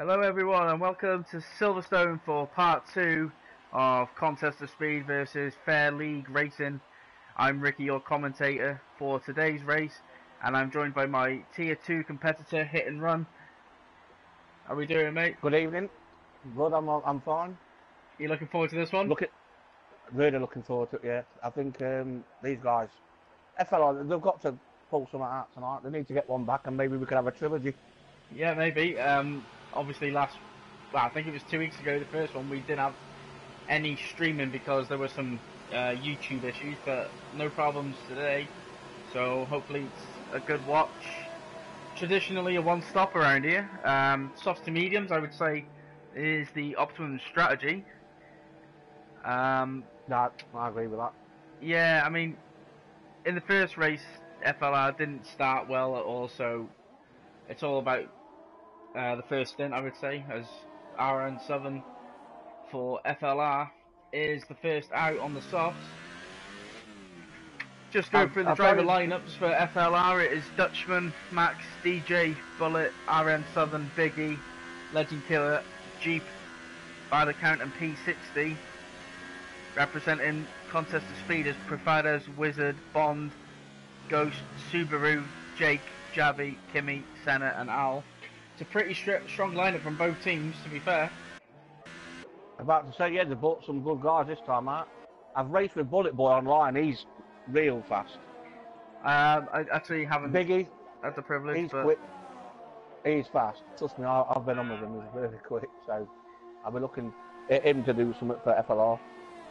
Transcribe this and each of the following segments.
Hello everyone and welcome to Silverstone for part 2 of Contest of Speed versus Fair League Racing. I'm Ricky, your commentator for today's race, and I'm joined by my Tier 2 competitor, Hit and Run. How are we doing, mate? Good evening. Good, I'm fine. You looking forward to this one? Really looking forward to it, yeah. I think these guys, FLR, they've got to pull something out tonight. They need to get one back and maybe we could have a trilogy. Yeah, maybe. Obviously I think it was 2 weeks ago, the first one, we didn't have any streaming because there were some YouTube issues, but no problems today. So hopefully it's a good watch. Traditionally a one-stop around here. Softs to mediums, I would say, is the optimum strategy. Yeah, I agree with that. Yeah, I mean, in the first race, FLR didn't start well at all, so it's all about the first stint, I would say, as RN7 for FLR is the first out on the softs. Just go through the driver lineups for FLR. It is Dutchman, Max, DJ, Bullet, RN7, Biggie, Legend Killer, Jeep, by the count, and P60. Representing Contest of Speed is Profiles, Wizard, Bond, Ghost, Subaru, Jake, Javi, Kimmy, Senna, and Al. It's a pretty strong lineup from both teams, to be fair. About to say, yeah, they bought some good guys this time out. I've raced with Bullet Boy online. He's real fast. I actually haven't Biggie had the privilege. He's but quick. He's fast. Trust me, I've been on with him. He's very quick. So I'll be looking at him to do something for FLR.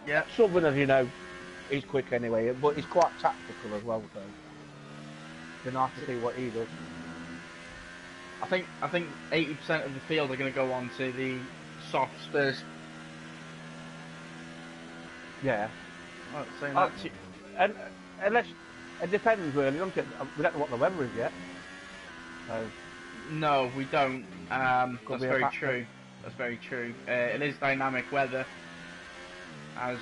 Yeah. Southern, as you know, he's quick anyway, but he's quite tactical as well. So it's nice to see what he does. I think 80% of the field are going to go on to the softs first. Yeah. Oh, saying that and unless it depends really, don't it? We don't know what the weather is yet. So no, we don't. That's very true. That's very true. It is dynamic weather, as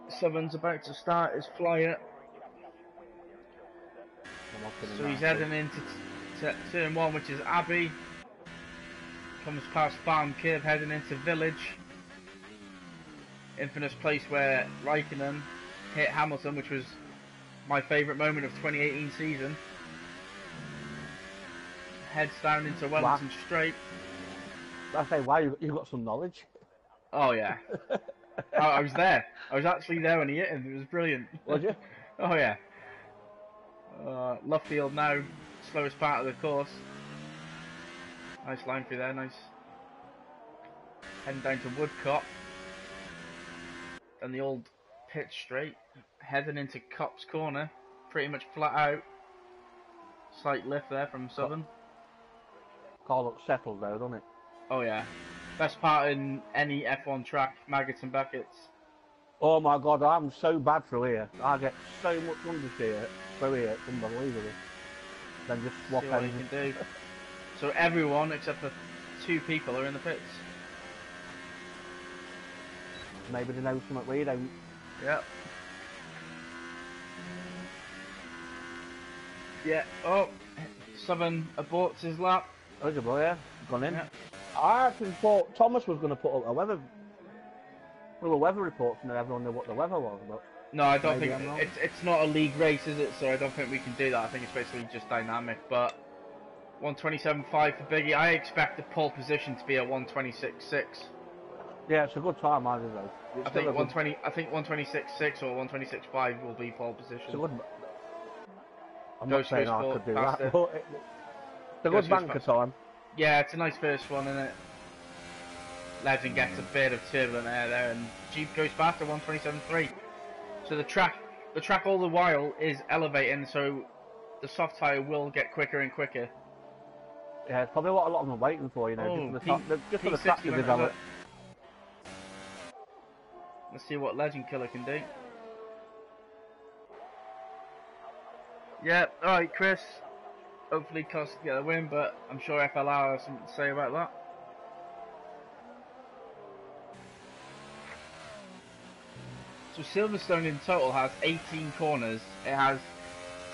Southern's about to start his flyer. So he's heading into turn 1, which is Abbey. Comes past Farm Curve, heading into Village. Infamous place where Raikkonen hit Hamilton, which was my favourite moment of 2018 season. Heads down into Wellington Straight. I say, wow, you've got some knowledge. Oh yeah. I was there. I was actually there when he hit him. It was brilliant. Was you? Oh yeah. Luffield now, slowest part of the course. Nice line through there, nice. Heading down to Woodcott. And the old pit straight. Heading into Cop's Corner. Pretty much flat out. Slight lift there from Southern. Car looks settled though, doesn't it? Oh yeah. Best part in any F1 track, maggots and buckets. Oh my god, I'm so bad through here. I get so much understeer through here, it's unbelievable. Then just swap see what you can do. So everyone except for 2 people are in the pits. Maybe they know something we don't. Yep. Yeah. Oh, Southern aborts his lap. Oh, good boy, yeah. Gone in. Yep. I actually thought Thomas was going to put up a weather report and everyone knew what the weather was, but no, I don't think it's not a league race, is it? So I don't think we can do that. I think it's basically just dynamic. But 127.5 for Biggie. I expect the pole position to be at 126.6. Yeah, it's a good time, I do though. I think 126.6 or 126.5 will be pole position. It's a good. I'm not saying I could do that, but it's a good banker time. Yeah, it's a nice first one, isn't it? Legend gets a bit of turbulent air there, and Jeep goes faster, 127.3. So the track all the while is elevating, so the soft tyre will get quicker and quicker. Yeah, it's probably what a lot of them are waiting for, you know, just for the track to develop. Let's see what Legend Killer can do. Yeah, alright Chris. Hopefully Cost can get a win, but I'm sure FLR has something to say about that. So Silverstone in total has 18 corners. It has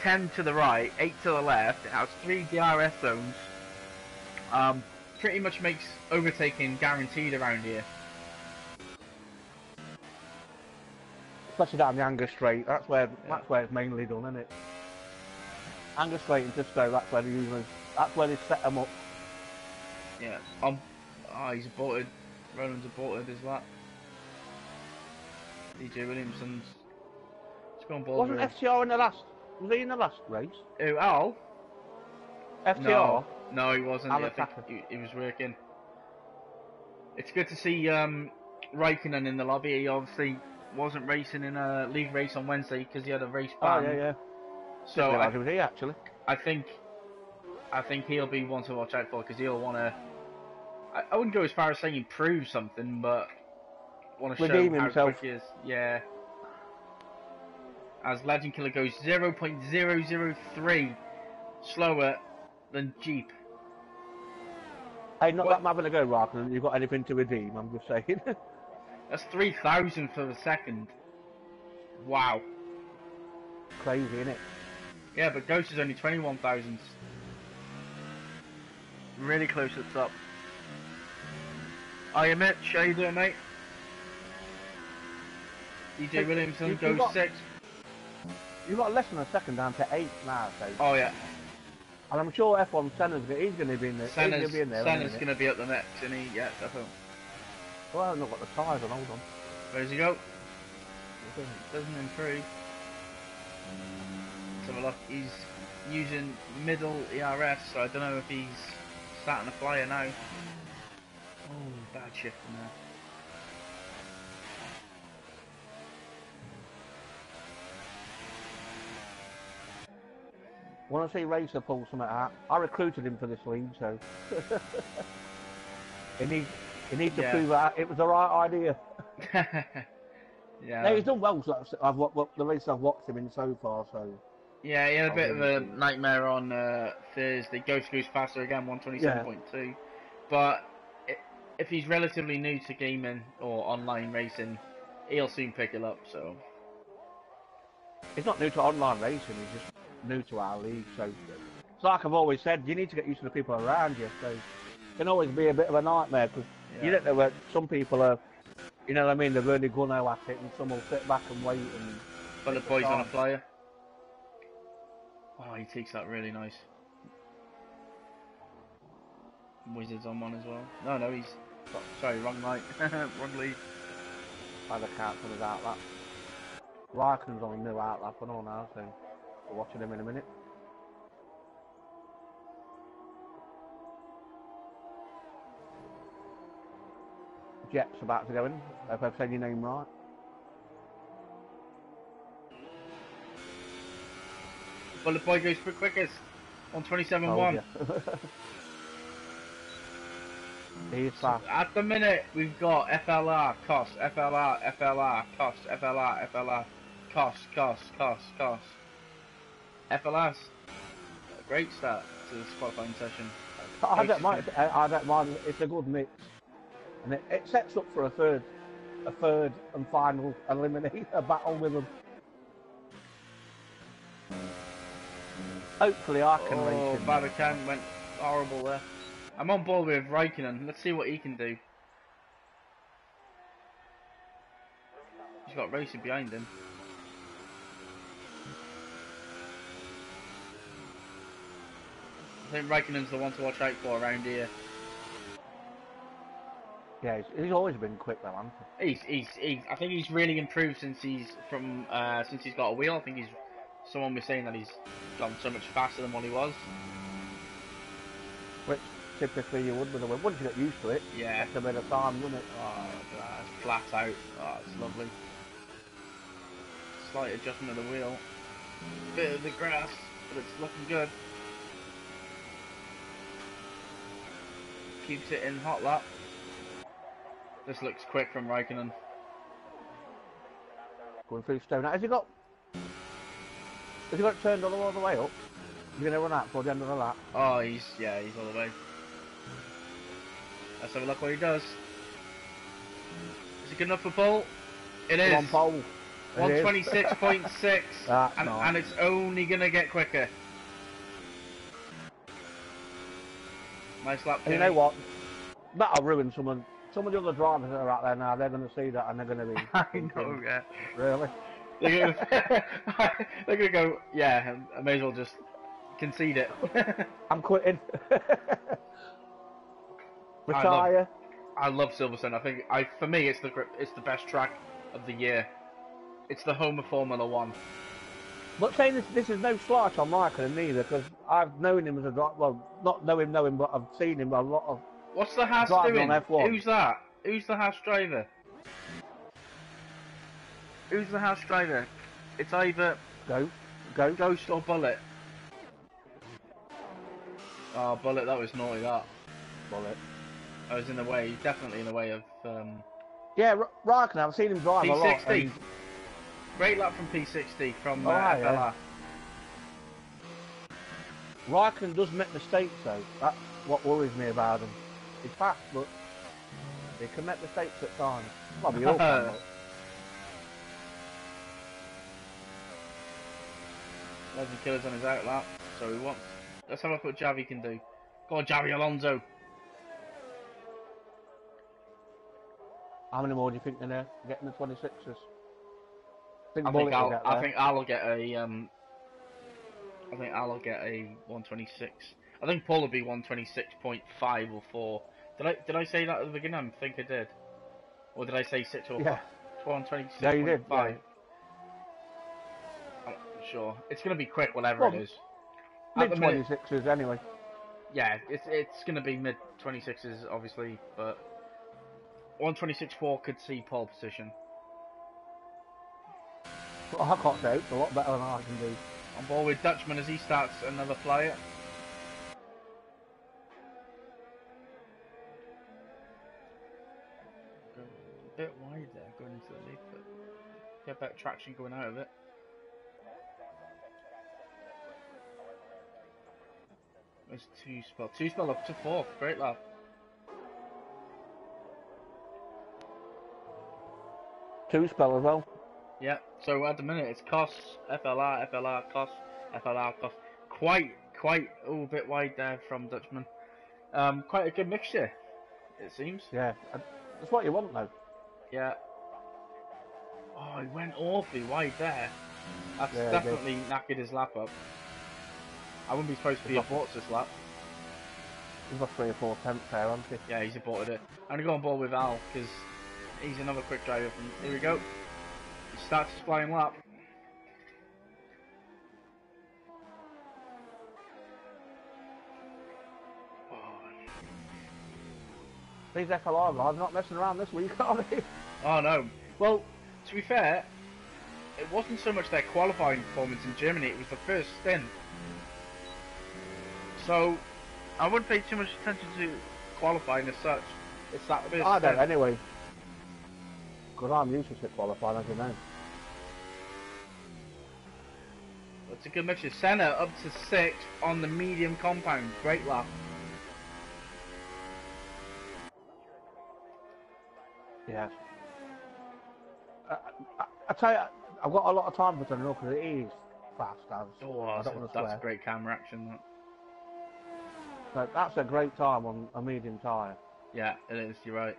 10 to the right, 8 to the left. It has 3 DRS zones. pretty much makes overtaking guaranteed around here. Especially down the Angus Straight. That's where it's mainly done, isn't it? Angus Straight and Disco. That's where they usually. That's where they set them up. Yeah. He's aborted. Roland's aborted. Is that? DJ Williamson's. It's gone ball. Wasn't FTR in the last? Was he in the last race? Who? Al? FTR. No, he wasn't. I think he was working. It's good to see Raikkonen in the lobby. He obviously wasn't racing in a league race on Wednesday because he had a race ban. Oh yeah. So I think he'll be one to watch out for because he'll want to. I wouldn't go as far as saying improve something, but want to show how quick he is. Yeah. As Legend Killer goes 0.003 slower than Jeep. Hey, not that I'm having a go, Raikkonen. You've got anything to redeem? I'm just saying. That's 3,000 for the second. Wow. Crazy, innit? Yeah, but Ghost is only 21,000. Really close at the top. Hiya Mitch, how you doing, mate? DJ Williamson goes 6. You've got less than a second down to 8 now, so. Oh yeah. And I'm sure F1 Senna's going to be in there. Senna's going to be up the next, isn't he? Yeah, definitely. Well, I've not got the tyres on, hold on. Where does he go? Doesn't improve. Let's have a look. He's using middle ERS, so I don't know if he's starting to flyer now. Oh, bad shift in there. When I see Racer pull something out, I recruited him for this league, so he needs to prove that it was the right idea. Yeah. No, he's done well. So the race I've watched him in so far, so. Yeah, he had a bit of a nightmare on Thursday. Ghost goes faster again, 127.2. Yeah. But if he's relatively new to gaming or online racing, he'll soon pick it up. So. He's not new to online racing. He's just new to our league, so it's like I've always said, you need to get used to the people around you, so it can always be a bit of a nightmare because you don't know where some people are, you know what I mean, they're really going to at it and some will sit back and wait and... But the boy's on a flyer. Oh, he takes that really nice. Wizards on one as well. No, he's... Sorry, wrong light. Wrong lead. By the count for his outlap. Raikkonen's on a new outlap and all now, so... We're watching him in a minute. Jet's about to go in, if I've said your name right. Well, the boy goes for quickest on 27.1. Oh, yeah. He's fast. At the minute, we've got FLR, COS, FLR, FLR, COS, FLR, FLR, COS, COS, COS, COS. FLR's a great start to this qualifying session. I don't mind. It's a good mix, and it sets up for a third and final eliminator battle with them. Hopefully, I can race him. Vatican went horrible there. I'm on board with Raikkonen. Let's see what he can do. He's got racing behind him. I think Raikkonen's the one to watch out for around here. Yeah, he's always been quick though, hasn't he? I think he's really improved since he's got a wheel. I think someone was saying that he's gone so much faster than what he was. Which typically you would with a wheel. Once you get used to it, yeah, it's a bit of time, wouldn't it? Oh, it's flat out. Oh, it's lovely. Slight adjustment of the wheel. Bit of the grass, but it's looking good. Keeps it in hot lap. This looks quick from Raikkonen. Going through stone. Has he got it turned all the way up? He's going to run out for the end of the lap. Oh, he's all the way. Let's have a look what he does. Is it good enough for pole? It is. One pole. 126.6. And it's only going to get quicker. Nice lap. And you know what? that'll ruin some of the other drivers that are out there now. They're going to see that and they're going to be. I thinking, know, yeah. Really? They're gonna go, yeah, I may as well just concede it. I'm quitting. Retire. I love Silverstone. I think for me it's the best track of the year. It's the home of Formula One. But saying this is no slight on Michael neither, because I've known him as a driver. Well, not know him, but I've seen him a lot of. What's the Haas driving doing? on F1. Who's that? Who's the Haas driver? Who's the Haas driver? It's either Ghost or Bullet. Oh, Bullet, that was naughty, that. Bullet. I was in the way, definitely in the way of... Yeah, Raikkonen, I've seen him drive a lot. P60. Great lap from P60, from FLR. Yeah. Raikkonen does make mistakes, though. That's what worries me about him. He's fast, but he can make mistakes at times. Well, we all can, but... Legend Killer's on his out lap, so he wants. Let's have a look what Javi can do. Go on, Javi Alonso. How many more do you think they're there? Getting the 26ers? I think I'll get a 126. I think Paul will be 126.5 or 4. Did I say that at the beginning? I think I did. Or did I say 6 or 5? 126.5. Yeah, you did. Yeah. I'm not sure. It's going to be quick, whatever it is. Mid 26s anyway. Yeah, it's going to be mid 26s, obviously, but 126.4 could see pole position. Well, I can't say it's a lot better than I can do. On board with Dutchman as he starts another flyer. A bit wide there, going into the lead, but get better traction going out of it. There's two spell up to 4th, great lap. Two spell as well. Yeah, so at the minute it's COS, FLR, FLR, COS, FLR, COS. Quite a bit wide there from Dutchman. Quite a good mixture, it seems. Yeah, that's what you want though. Yeah. Oh, he went awfully wide there. That's Yeah, definitely knackered his lap up. I wouldn't be supposed to be aborted this lap. He's got 3 or 4 tenths there, hasn't he? Yeah, he's aborted it. I'm going to go on board with Al, because he's another quick driver. Here we go. He starts his flying lap. These FLR guys are not messing around this week, are they? Oh no. Well, to be fair, it wasn't so much their qualifying performance in Germany, it was the first stint. So, I wouldn't pay too much attention to qualifying as such. It's that first I stint. don't anyway. Because I'm used to qualifying, as you know. It's a good mixture. Senna up to 6th on the medium compound. Great lap. Yes. I tell you, I've got a lot of time for Senna because it is fast. I don't want to swear. That's a great camera action. That. So that's a great time on a medium tyre. Yeah, it is. You're right.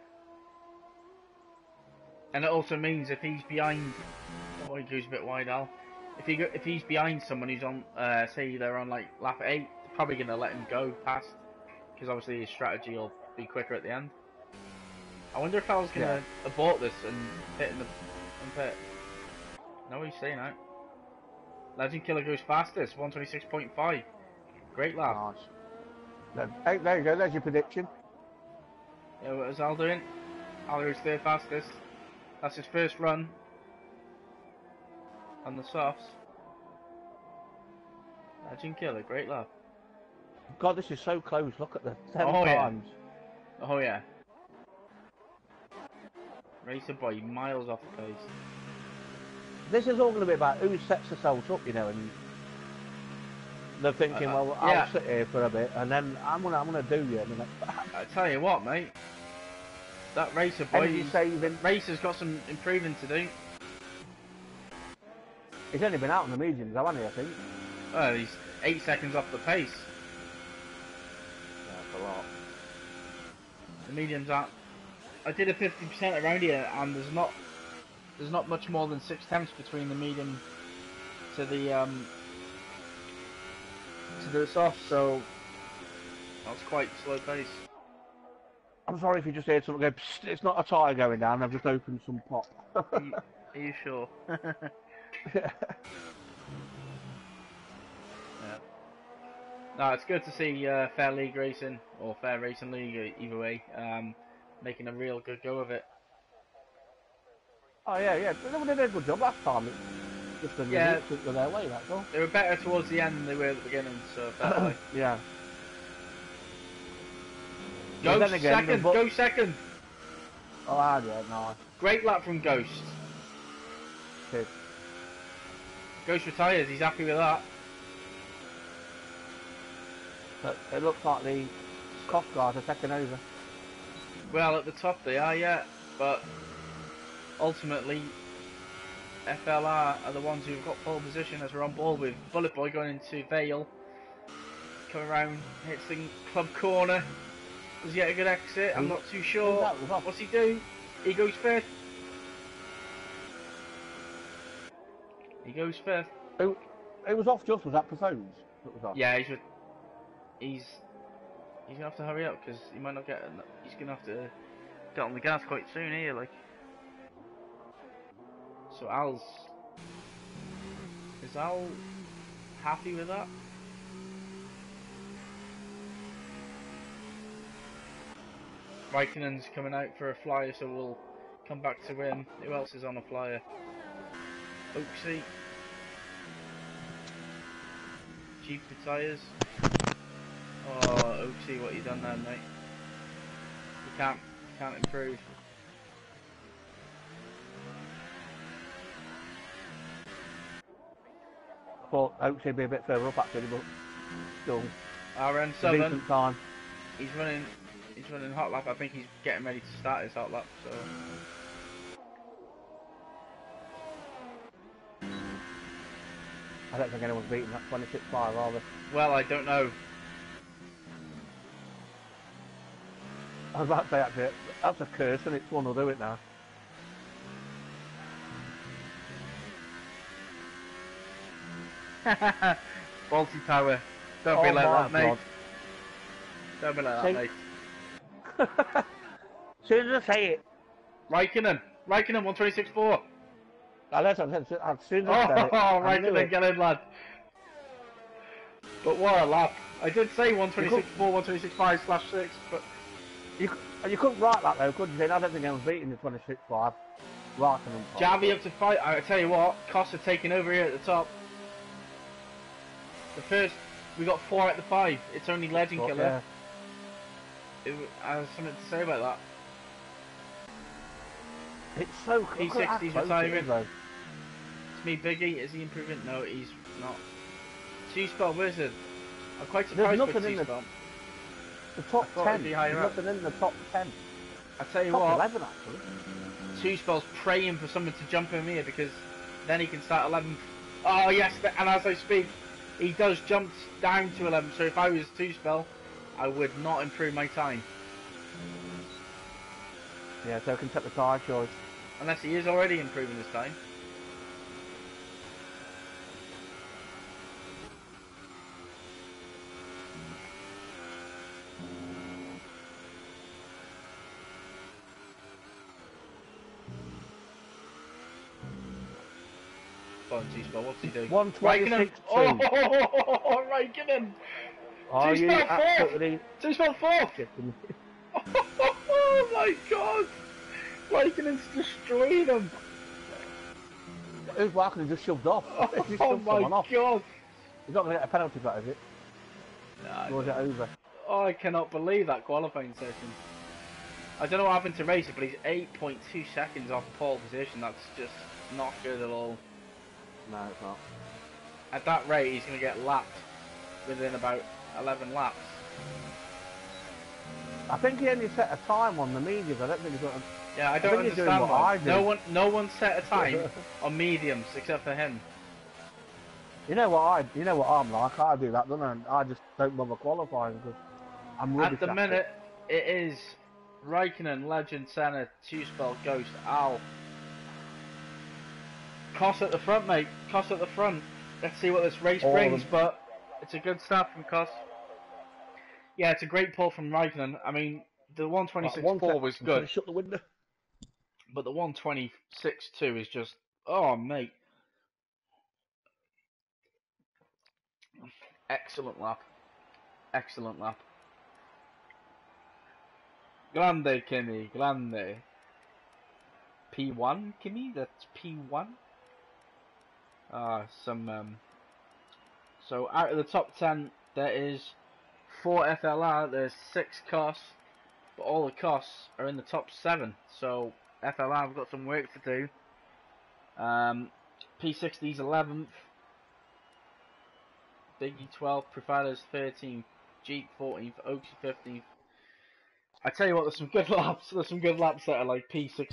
And it also means if he's behind, oh, he goes a bit wide, Al. If he's behind someone who's on, say they're on like lap 8, they're probably gonna let him go past, because obviously his strategy will be quicker at the end. I wonder if Al's gonna abort this and hit in the pit. No, he's saying out. Legend Killer goes fastest, 126.5. Great lap. Nice. Hey, there you go. There's your prediction. Yeah, what is Al doing? Al goes 3rd fastest. That's his first run on the softs. Legend Killer, great lap. God, this is so close. Look at the 10 times. Yeah. Oh yeah. Racer boy, miles off the pace. This is all going to be about who sets themselves up, you know, and they're thinking, well, I'll sit here for a bit, and then I'm gonna do you. And I tell you what, mate. That racer boy, Racer's got some improving to do. He's only been out in the mediums, hasn't he, I think? Well, he's 8 seconds off the pace. That's a lot. The mediums aren't. I did a 50% around here, and there's not much more than 6 tenths between the medium to the soft, so that's quite slow pace. I'm sorry if you just heard something go, psst, it's not a tyre going down, I've just opened some pop. Are you sure? Yeah. Yeah. No, it's good to see Fair League Racing, or Fair Racing League, either way, making a real good go of it. Oh yeah, they did a good job last time. It's just a Yeah, took their way, that's all. they were better towards the end than they were at the beginning, so fair play. Yeah. Ghost second, go second. Oh yeah, nice. Great lap from Ghost. Good. Ghost retires, he's happy with that. But it looks like the COS guys are taking over. Well, at the top they are, yeah, but ultimately FLR are the ones who've got pole position as we're on board with Bullet Boy going into Vale. Coming around, hits the club corner. Does he get a good exit? I'm not too sure. What's he do? He goes fifth. He goes fifth. It was off just, was that Profones? Yeah, he's gonna have to hurry up because he might not get. He's gonna have to get on the gas quite soon here, like. So is Al happy with that? Raikkonen's coming out for a flyer, so we'll come back to him. Who else is on a flyer? Oaksy. Jeep tyres. Oh, Oaksy, what you done there, mate? You can't improve. I thought Oaksy would be a bit further up actually, but still. RN7. Decent time. He's running hot lap. I think he's getting ready to start his hot lap. So. I don't think anyone's beaten that 26.5, are they? Well, I don't know. I was about to say actually, that's a curse and it's one will do it now. Faulty power. Don't be like that, mate. Don't be like that, mate. As soon as I say it. Raikkonen 126.4. As soon as I said it. Oh, Raikkonen, get in, lad. But what a lap. I did say 126.4, 126.5/6, but... You couldn't write that though, could you? I don't think anyone's beating the 26.5. Raikkonen. Javi up to 5. I tell you what, COS are taking over here at the top. The first, we got 4 out of the 5. It's only Legend Killer. Yeah. I have something to say about that. It's so cool. P60's retiring. It's me, Biggie. Is he improving? No, he's not. 2-spell Wizard. I'm quite surprised with 2-spell. The top 10. There's nothing in the top 10. I tell you top what. 11 actually. 2-spell's praying for someone to jump in here because then he can start 11th. Oh yes, and as I speak, he does jump down to 11. So if I was 2-spell, I would not improve my time. Yeah, so I can take the tyre choice. Unless he is already improving his time. Go on, T-Spell, what's he doing? 126.2. Oh, Raikkonen! Are you absolutely... 2-spell 4th! Oh my god! Raikkonen's destroying him! Who's Raikkonen just shoved off? Oh my god! He's not going to get a penalty for that, is it? No. Or is it over? Oh, I cannot believe that qualifying session. I don't know what happened to Racer, but he's 8.2 seconds off pole position. That's just not good at all. No, it's not. At that rate, he's going to get lapped within about 11 laps. I think he only set a time on the mediums. I don't think he's got. Yeah, I don't understand why. No one set a time on mediums except for him. You know what I'm like. I do that, don't I? I just don't bother qualifying because I'm rubbish at the minute. It is Raikkonen, Legend, Senna, two-spell, Ghost, Al. COS at the front, mate. COS at the front. Let's see what this race brings, but it's a good start from COS. Yeah, it's a great pull from Raikkonen. I mean, the 126.4 was good. Shut the window. But the 126.2 is just, oh, mate. Excellent lap. Excellent lap. Grande, Kimi. Grande. P1, Kimi? That's P1? So out of the top 10, there is 4 FLR, there's 6 COS, but all the COS are in the top 7. So FLR have got some work to do. P60's 11th, Biggie 12th, Profiler's 13th, Jeep 14th, Oaks 15th. I tell you what, there's some good laps. There's some good laps that are like P16.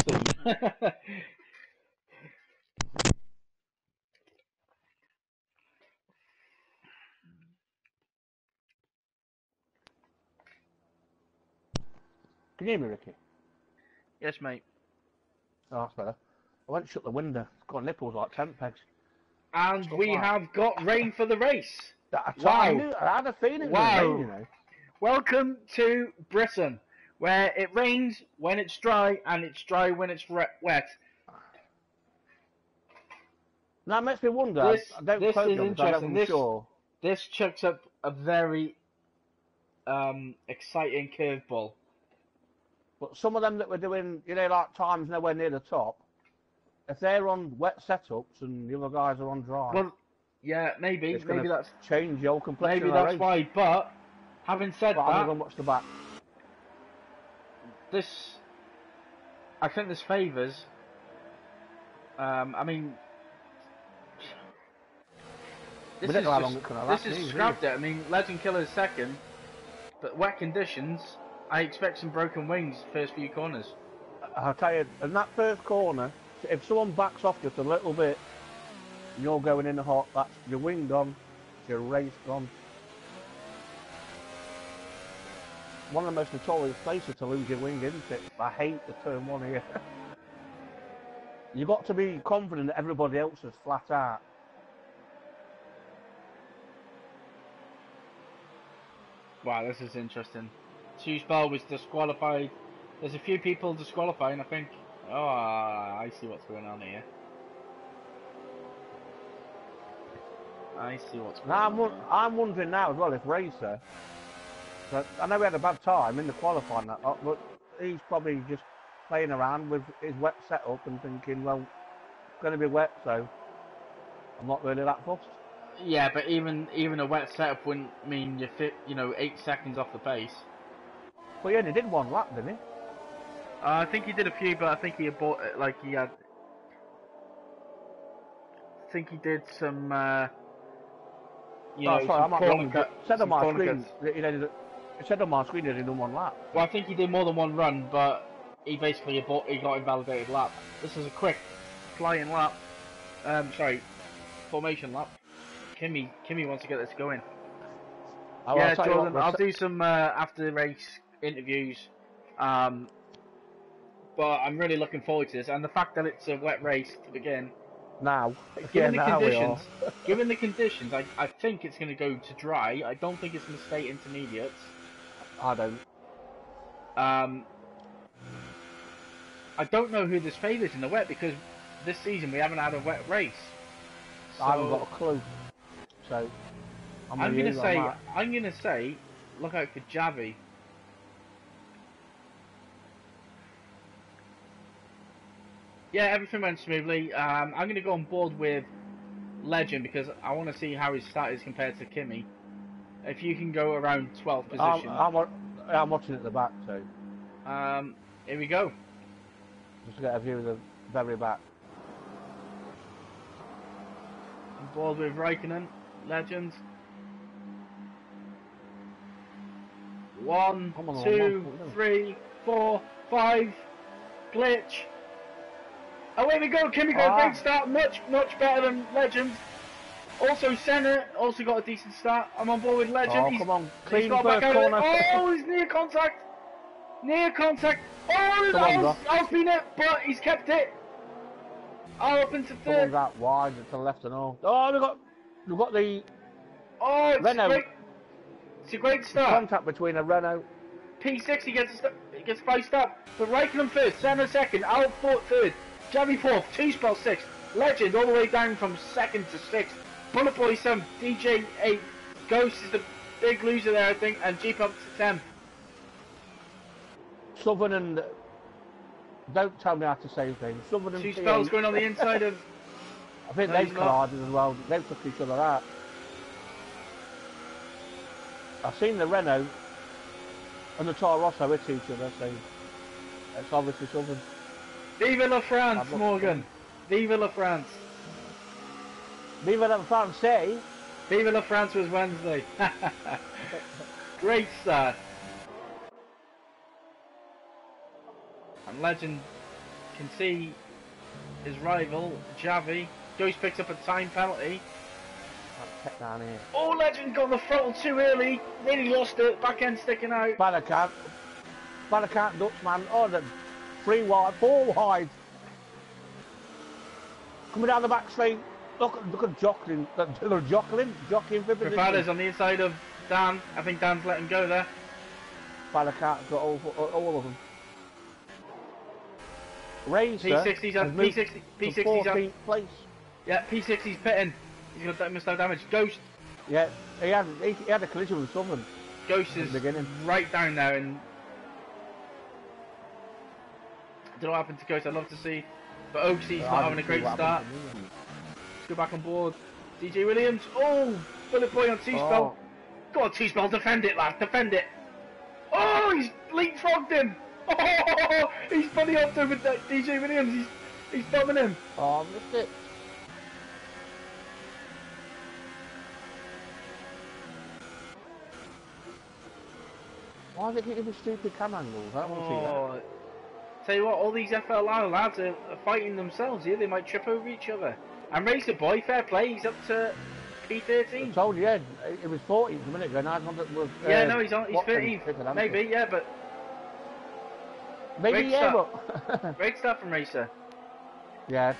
Can you hear me, Ricky? Yes, mate. Oh, that's better. I went and shut the window. It's got nipples like tent pegs. And we have got rain for the race. Wow. I had a feeling it was rain, you know. Welcome to Britain, where it rains when it's dry and it's dry when it's wet. Now it makes me wonder. This is interesting. Sure. This chucks up a very exciting curveball. But some of them that were doing, you know, like times nowhere near the top, if they're on wet setups and the other guys are on dry, well, yeah, maybe that's change your complexion. Maybe that's why. But having said that, I'm gonna watch the back. I think this favours. I mean, this is scrapped it. I mean, Legend Killer's second, but wet conditions. I expect some broken wings first few corners. I'll tell you, in that first corner, if someone backs off just a little bit, and you're going in the hot, that's your wing gone, your race gone. One of the most notorious places to lose your wing, isn't it? I hate the turn one here. You've got to be confident that everybody else is flat out. Wow, this is interesting. Two-spell was disqualified. There's a few people disqualifying, I think. Oh, I see what's going on here. I see what's going on. I'm wondering now as well if Racer, I know we had a bad time in the qualifying, but he's probably just playing around with his wet setup and thinking, well, it's going to be wet, so I'm not really that fussed. Yeah, but even a wet setup wouldn't mean you fit, 8 seconds off the pace. Well, he only did one lap, didn't he? I think he did a few, but I think he did some, sorry, I'm not wrong. It said on my screen, it said on my screen that he done one lap. Well, I think he did more than one run, but he basically he got invalidated lap. This is a quick flying lap. Formation lap. Kimi wants to get this going. Yeah, Jordan, I'll do some after race interviews. But I'm really looking forward to this, and the fact that it's a wet race to begin. Now, given the conditions, I think it's going to go to dry. I don't think it's going to stay intermediates. I don't. I don't know who this favours in the wet because this season we haven't had a wet race. So I haven't got a clue. So I'm gonna say, look out for Javi. Yeah, everything went smoothly. I'm going to go on board with Legend because I want to see how his start is compared to Kimi. If you can go around 12th position. I'm watching at the back, so. Here we go. Just to get a view of the very back. On board with Raikkonen, Legend. 1, 2, 3, 4, 5. Glitch. Away we go, Kimi got a great start, much better than Legend. Also Senna, also got a decent start. I'm on board with Legend. Come on, clean got first corner. Oh, he's near contact. Near contact. Oh, Al's been it, but he's kept it. Al up into third. Someone's out wide to the left and all. Oh, we've got the Oh, Renault. It's a great start. Contact between a Renault. P60 gets 5 stop. But Raikkonen first, Senna second, Al fourth, third, Javi fourth, 2 spell sixth, Legend all the way down from second to sixth, Bullet Boy 7th, DJ 8th, Ghost is the big loser there I think, and Jeep up to 10th. Southern and... Don't tell me how to say things. Southern and 2 spells going on the inside of... I think they've collided as well. They've took each other out. I've seen the Renault and the Toro Rosso hit each other, so it's obviously Southern. Vive la France, Morgan. Vive la France. Vive la France, say. Vive la France was Wednesday. Great start. And Legend can see his rival, Javi. Ghost picks up a time penalty. Down here. Oh, Legend got the throttle too early. Nearly lost it. Back end sticking out. Badacant, Dutchman. Oh, the 3 wide, 4 wide. Coming down the back straight. Look at jockeying. They're jockeying for position. Prepara's on the inside of Dan. I think Dan's letting go there. Badacant got all of them. Racer P60's on. P60's on. 14th place. Yeah, P60's pitting. He's got missed out damage. Ghost. Yeah, he had a collision with someone. Ghost is right down there, and I don't know what happened to Ghost. I'd love to see, but Oaksy's not having a great start. Let's go back on board. DJ Williams. Oh, Bullet Boy on 2-spell. Go on 2-spell. Defend it, lad. Defend it. Oh, he's leapfrogged him. Oh, he's funny up there with that DJ Williams. He's bombing him. Oh, I missed it. Why are they getting the stupid cam angles? I don't want to see that. Tell you what, all these FLR lads are fighting themselves here. They might trip over each other. And Racer Boy, fair play, he's up to P13. I told you, yeah, it was 14th a minute ago. Now yeah, no, he's 13th. Maybe, yeah, but... Maybe, yeah, but... Great stuff from Racer. Yeah.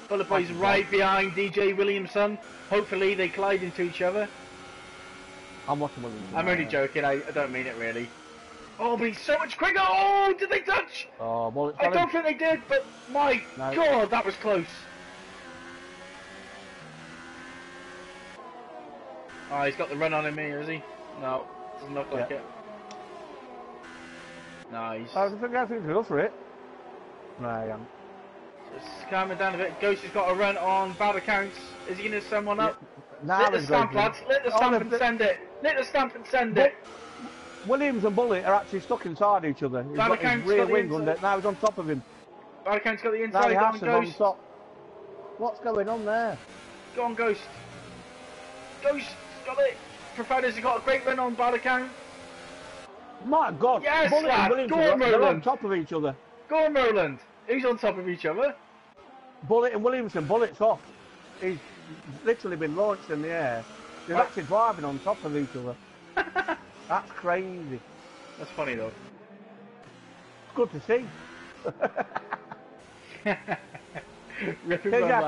Bullet Boy's right behind DJ Williamson. Hopefully they collide into each other. I'm watching Williamson. I'm only joking, I don't mean it really. Oh, but he's so much quicker! Oh, did they touch? Oh, well, I don't think they did, but my God, that was close. Oh, he's got the run on him here, is he? No, doesn't look like it. No, he's... I think I think go for it. No, I am. Just calm it down a bit. Ghost has got a run on bad accounts. Is he going to send one up? Nah, lit the stamp, lads. Lit the stamp and send it. Lit the stamp and send it. Williams and Bullet are actually stuck inside each other. He's got his rear wing under. Now he's on top of him. Bad account's got the inside. Now he on top. What's going on there? Go on, Ghost. Ghost got it. Providers have got a great run on bad account. My God! Yes, Bullet lad. and Williams are on top of each other. Go on, Roland. Who's on top of each other? Bullet and Williamson. Bullet's off. He's literally been launched in the air. They're actually driving on top of each other. That's crazy. That's funny though. It's good to see.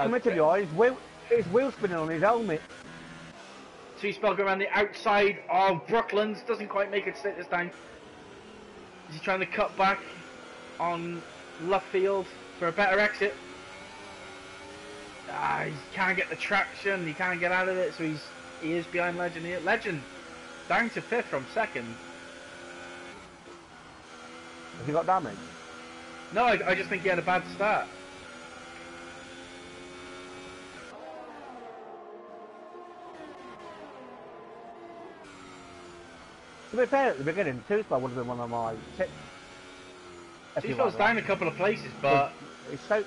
Committed, his wheel spinning on his helmet. Two-spell go around the outside of Brooklands. Doesn't quite make it stick this time. Is he trying to cut back on Luffield for a better exit? He can't get the traction. He can't get out of it, so he is behind Legend here. Legend down to 5th from 2nd. Has he got damage? No, I just think he had a bad start. To be fair, at the beginning, Two-Spell would have been one of my tips. Two-Spell's down a couple of places, but he's so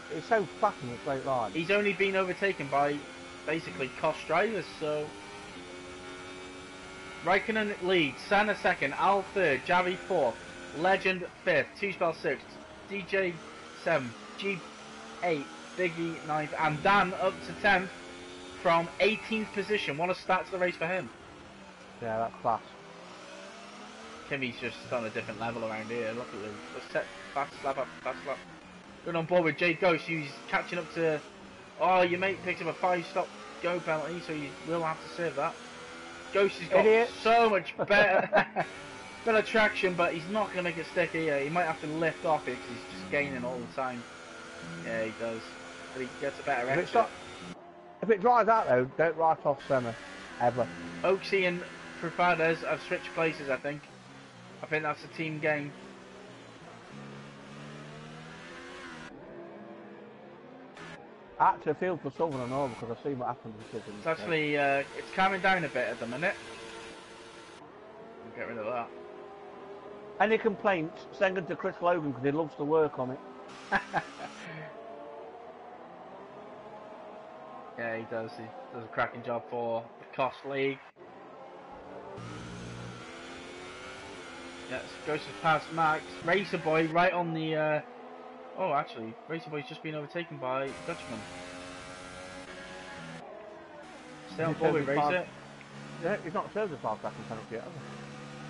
fast in the straight line. He's only been overtaken by basically COS drivers, so Raikkonen leads, Senna 2nd, Al 3rd, Javi 4th, Legend 5th, Two-Spell 6th, DJ 7th, Jeep 8th, Biggie 9th, and Dan up to 10th from 18th position. What a start to the race for him. Yeah, that's class. Kimmy's just on a different level around here. Look at him. Let's set fast lap up, fast lap. Going on board with Jade Ghost, who's catching up to. Oh, your mate picked up a 5-stop go penalty, so you will have to serve that. Ghost has got so much better, better traction, but he's not going to make it stick here. He might have to lift off it because he's just gaining all the time. Yeah, he does. But he gets a better exit. If it dries out though, don't write off Senna, ever. Oaksy and Profadas have switched places, I think. I think that's a team game. I actually feel for Southern and all because I've seen what happened to Southern. It's actually, it's calming down a bit at the minute. We'll get rid of that. Any complaints, send them to Chris Logan because he loves to work on it. Yeah, he does. He does a cracking job for the COS League. Yeah, goes to past Max. Racer Boy right on the. Oh, actually, Racer Boy's just been overtaken by Dutchman. Stay on board with Racer. Yeah, he's not served a 5-second penalty yet, has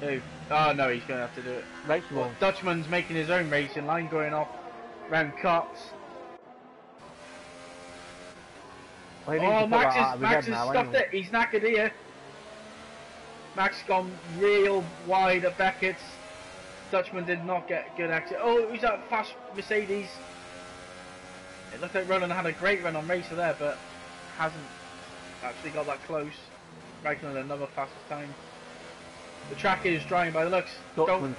Who? Oh no, he's going to have to do it. Racer Boy. Well, Dutchman's making his own racing line, going off round cuts. Well, oh, Max has stuffed it. He's knackered here. Max gone real wide at Beckett's. Dutchman did not get good exit. Oh, who's that fast Mercedes? It looked like Roland had a great run on Racer there, but hasn't actually got that close. Making another fastest time. The track is drying by the looks. Dutchman's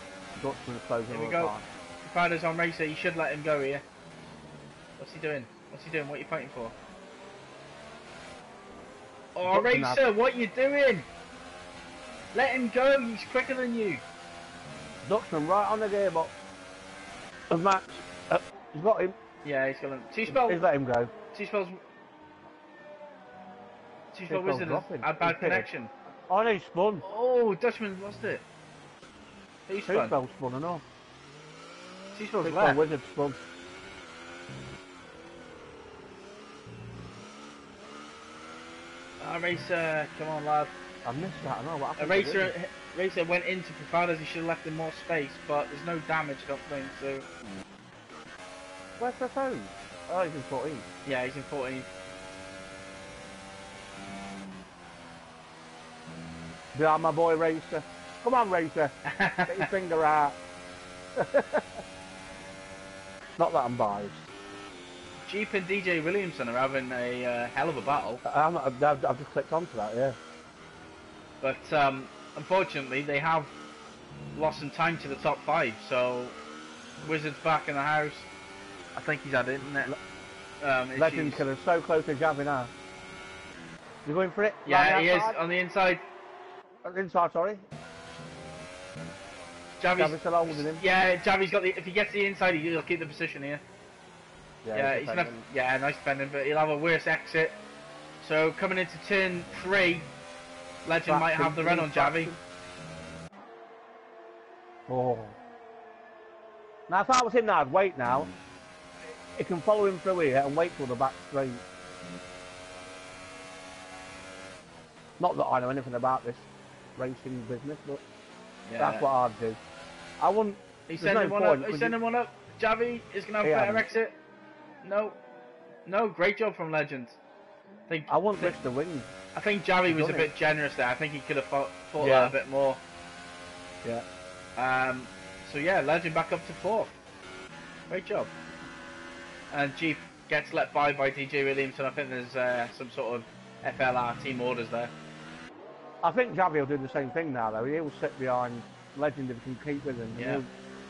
closing. Here we go. Profadas on Racer. You should let him go here. What's he doing? What's he doing? What are you fighting for? Oh, Racer, what are you doing? Let him go. He's quicker than you. Dutchman right on the gearbox. And Max, he's got him. Yeah, he's got him. Two-spell. He's let him go. Two-spell Wizard had bad connection. Oh, no, he spun. Oh, Dutchman lost it. Who spun? Two-spell spun and all. Two-spell's left. Wizard spun. Racer, come on, lad. I missed that. I know what happened. Racer went into Profadas. He should have left him more space, but there's no damage, I don't think. So. Where's the phone? Oh, he's in 14. Yeah, he's in 14. Yeah, my boy Racer. Come on, Racer. Get your finger out. Not that I'm biased. Jeep and DJ Williamson are having a hell of a battle. I've just clicked onto that, yeah. But unfortunately, they have lost some time to the top 5. So Wizard's back in the house. I think he's had internet. Legend Killer so close to Javi now. You going for it? Yeah, he is on the inside. Inside, sorry. Javi's still holding him. Yeah, Javi's got the. If he gets the inside, he'll keep the position here. Yeah, he's gonna. Yeah, nice bending, but he'll have a worse exit. So coming into turn 3, Legend might have the run on Javi. Oh. Now if I was him now, I'd wait now. He can follow him through here and wait till the back straight. Not that I know anything about this racing business, but that's what I'd do. I wouldn't. He's sending one up. He's sending one up. Javi is gonna have a better exit. No, great job from Legend. I wouldn't risk the wing. I think Javi was a bit generous there. I think he could have fought that a bit more. Yeah. So yeah, Legend back up to 4th. Great job. And Jeep gets let by DJ Williamson. I think there's some sort of FLR team orders there. I think Javi will do the same thing now, though. He'll sit behind Legend if he can keep with him. Yeah.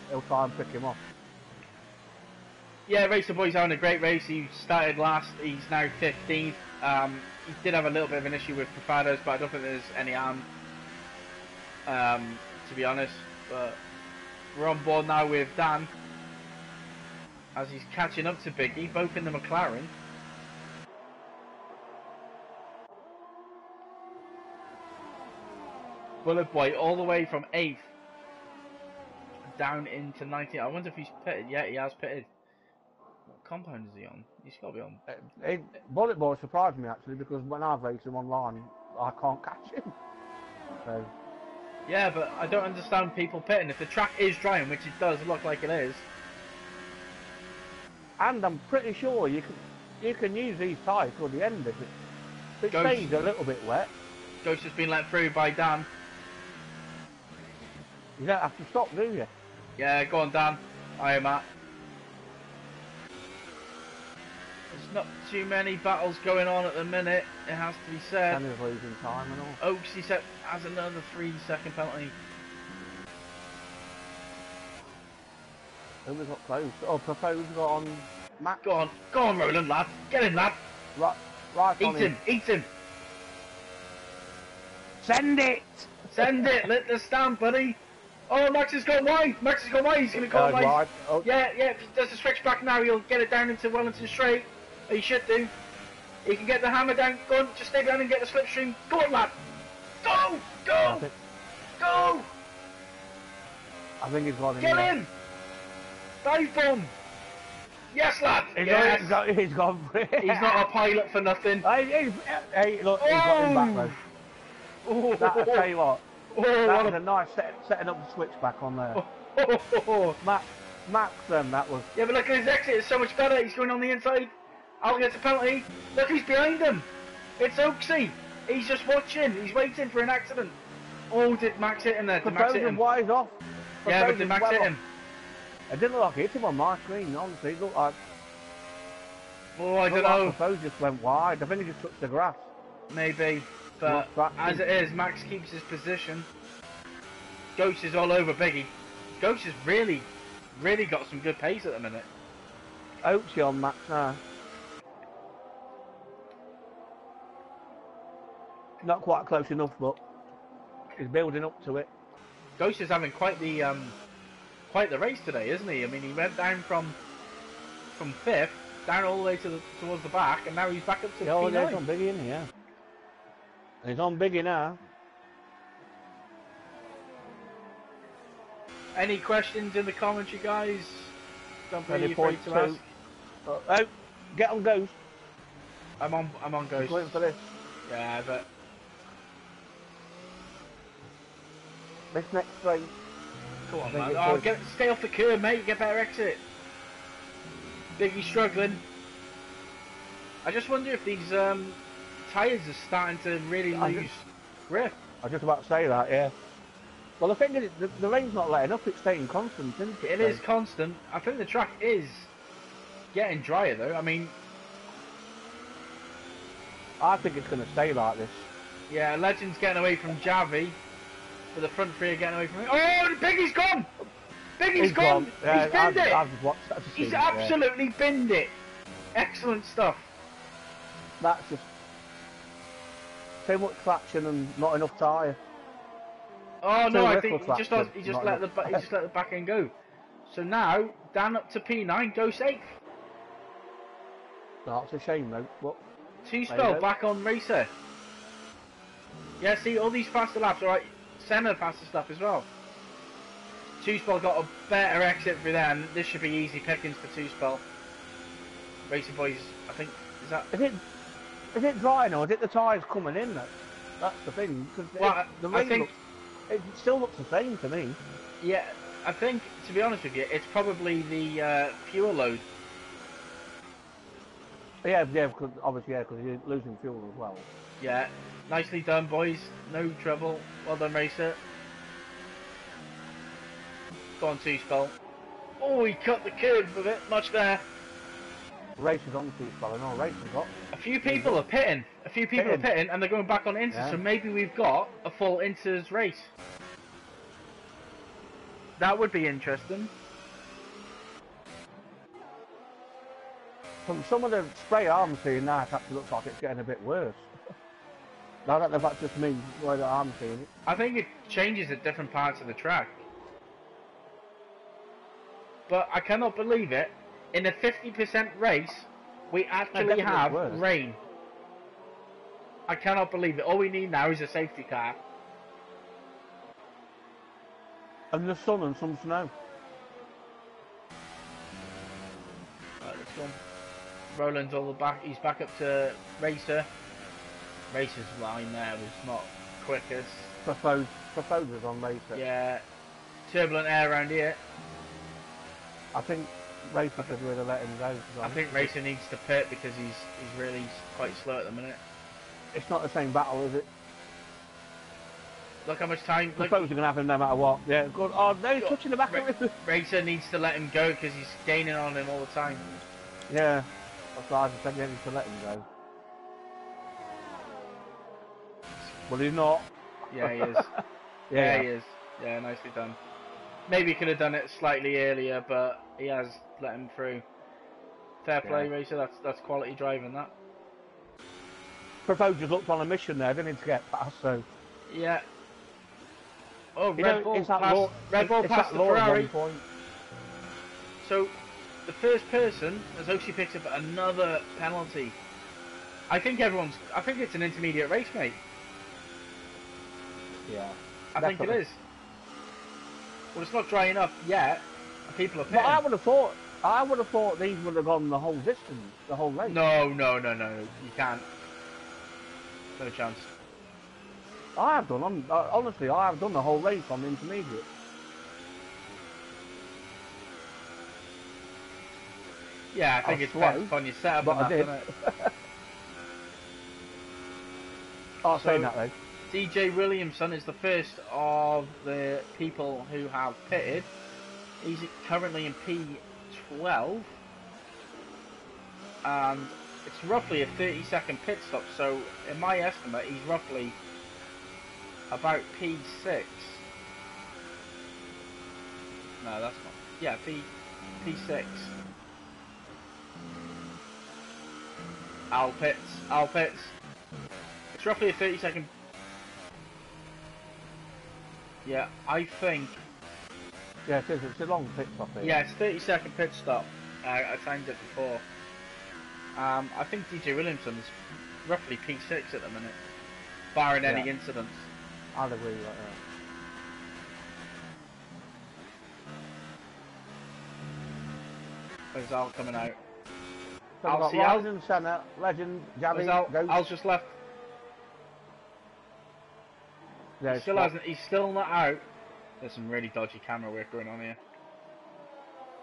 He'll try and pick him off. Yeah, Racer Boy's having a great race. He started last. He's now 15th. He did have a little bit of an issue with Profadas, but I don't think there's any harm, to be honest. But we're on board now with Dan, as he's catching up to Biggie, both in the McLaren. Bullet Boy all the way from 8th down into 19th. I wonder if he's pitted. Yeah, he has pitted. What compound is he on? He's got to be on. Bullet Boy surprised me actually because when I've raced him online, I can't catch him. So Yeah, but I don't understand people pitting. If the track is drying, which it does look like it is. And I'm pretty sure you can use these tyres till the end if it stays a little bit wet. Ghost has been let through by Dan. You don't have to stop, do you? Yeah, go on, Dan. Hiya, Matt. There's not too many battles going on at the minute, it has to be said. Danny's losing time and all. Oaksy has another 3-second penalty. Who we got close? Oh, proposed on Matt. Go on, Roland, lad. Get in, lad. Right on him. Eat him. Send it! Send it, let the stand, buddy. Oh, Max has gone wide. He's going to go wide. Oh. Yeah, if he does the switch back now, he'll get it down into Wellington straight. He should do. He can get the hammer down. Go on, just stay down and get the slipstream. Go on, lad. Go! I think he's got him. Get in! Dive bomb! Yes, lad! Yes. He's gone for it. He's not a pilot for nothing. Hey, look, he's got him back though. I'll tell you what. That was a nice setting up the switchback on there. Max, that was. Yeah, but look at his exit, it's so much better. He's going on the inside. Al gets a penalty. Look, he's behind him. It's Oaksy. He's just watching. He's waiting for an accident. Oh, did Max hit him there? Did Max hit him? Wide off. Yeah, but did Max hit him? It didn't look like it hit him on my screen, honestly. It looked like. Oh, I don't know. The propose just went wide. I think he just touched the grass. Maybe. But as it is, Max keeps his position. Ghost is all over Biggie. Ghost has really got some good pace at the minute. Oaksy on Max now. Not quite close enough, but he's building up to it. Ghost is having quite the race today, isn't he? I mean, he went down from 5th down all the way towards the back, and now he's back up to P9. Yeah, he's on Biggie, isn't he? Yeah. He's on Biggie now. Any questions in the commentary, guys? Don't be afraid to ask. Oh, get on Ghost. I'm on Ghost. Going for this. Yeah, but this next race. Come on, man. Oh, stay off the curb, mate. Get better exit. Biggie's struggling. I just wonder if these tyres are starting to really lose grip. I was just about to say that, yeah. Well, the thing is, the rain's not letting up, it's staying constant, isn't it? It is constant. I think the track is getting drier, though. I mean, I think it's going to stay like this. Yeah, Legend's getting away from Javi, but the front three are getting away from him. Oh, Biggie's gone! Biggie's gone! Yeah, he's binned it! I've watched that. He's absolutely binned it! Excellent stuff. That's just too much traction and not enough tyre. Oh no, I think he just let the back end go. So now Dan up to P9, go safe. That's a shame though. What? Two spell back on racer. Yeah, see all these faster laps. All right, Senna faster stuff as well. Two spell got a better exit through there, and this should be easy pickings for two spell. Racing boys, I think is it drying or is it the tyres coming in? That's the thing. Well, the rain it still looks the same to me. Yeah, I think, to be honest with you, it's probably the fuel load. Yeah, because obviously, because you're losing fuel as well. Yeah, nicely done, boys. No trouble. Well done, racer. Go on, two spell. Oh, he cut the curb a bit much there. Racer's on two spell, I know. Racer's got. A few people are pitting. And they're going back on Inter. Yeah. So maybe we've got a full Inter's race. That would be interesting. From some of the spray I'm seeing now, it actually looks like it's getting a bit worse. I don't know if that's just me, the way that I'm seeing it. I think it changes at different parts of the track. But I cannot believe it. In a 50% race, we actually have rain. I cannot believe it. All we need now is a safety car. And the sun and some snow. Right, let's go. Roland's all the back. He's back up to Racer. Racer's line there was not quickest. proposers on Racer. Yeah, turbulent air around here. I think Racer could really let him go. I think Racer needs to pit because he's really quite slow at the minute. It's not the same battle, is it? Look how much time. Proposer's going to have him no matter what. Yeah, good. Oh, no, he's touching the back of him. Racer needs to let him go because he's gaining on him all the time. Yeah, that's why I just said he needs to let him go. Well, he's not. Yeah, he is. Yeah, he is. Yeah, nicely done. Maybe he could have done it slightly earlier, but he has let him through. Fair play, Racer. That's quality driving, that. Proposer's looked on a mission there, didn't he, to get past, so... Yeah. Oh, Red Bull passed the Ferrari. So, the first person has actually picked up another penalty. I think it's an intermediate race, mate. Yeah. I think it is. Well, it's not dry enough yet, and people are pitting. But I would have thought these would have gone the whole distance, the whole race. No, you can't. No chance. I have done, honestly, I have done the whole race on the intermediate. Yeah, I think it depends upon your setup and that, doesn't it? I'll say that though. DJ Williamson is the first of the people who have pitted. He's currently in P12. And it's roughly a 30-second pit stop, so in my estimate, he's roughly about P6. No, that's not. Yeah, P6. Al pits. It's roughly a 30-second. Yeah, I think. Yeah, it is. It's a long pit stop here. Yeah, it's a 30-second pit stop. I timed it before. I think DJ Williamson's roughly P6 at the minute, barring any incidents. I'll agree with that. There's Al coming out. So Al, Legend, Senna, Legend, Javi, Ghost. Al's just left. Yeah, He's still not out. There's some really dodgy camera work going on here.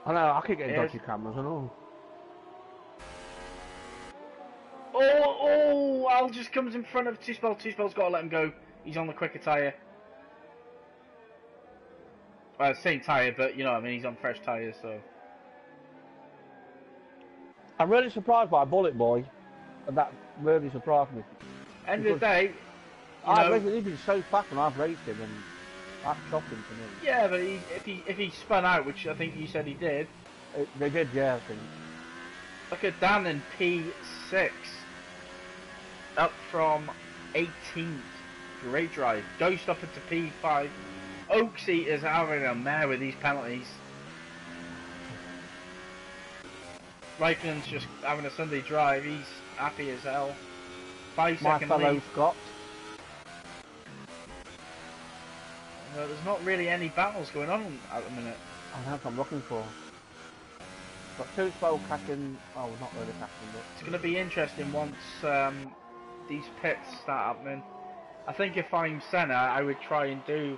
I know, I keep getting dodgy cameras and all. Oh, Al just comes in front of Two-Spell. Two-Spell's got to let him go. He's on the quicker tyre. Well, same tyre, but you know what I mean, he's on fresh tyres, so... I'm really surprised by Bullet Boy, and that really surprised me. End of the day, he's been so fast and I've raced him, and that's shocking to me. Yeah, but if he spun out, which I think you said he did... They did, yeah, I think. Look at Dan in P6. Up from 18th. Great drive. Ghost up into P5. Oaksy is having a mare with these penalties. Reichen's just having a Sunday drive. He's happy as hell. 5-second My fellow lead. Scott. No, there's not really any battles going on at the minute. I know what I'm looking for. Got Two-Spell catching. Oh, not really catching, but it's going to be interesting once these pits start happening. I think if I'm Senna, I would try and do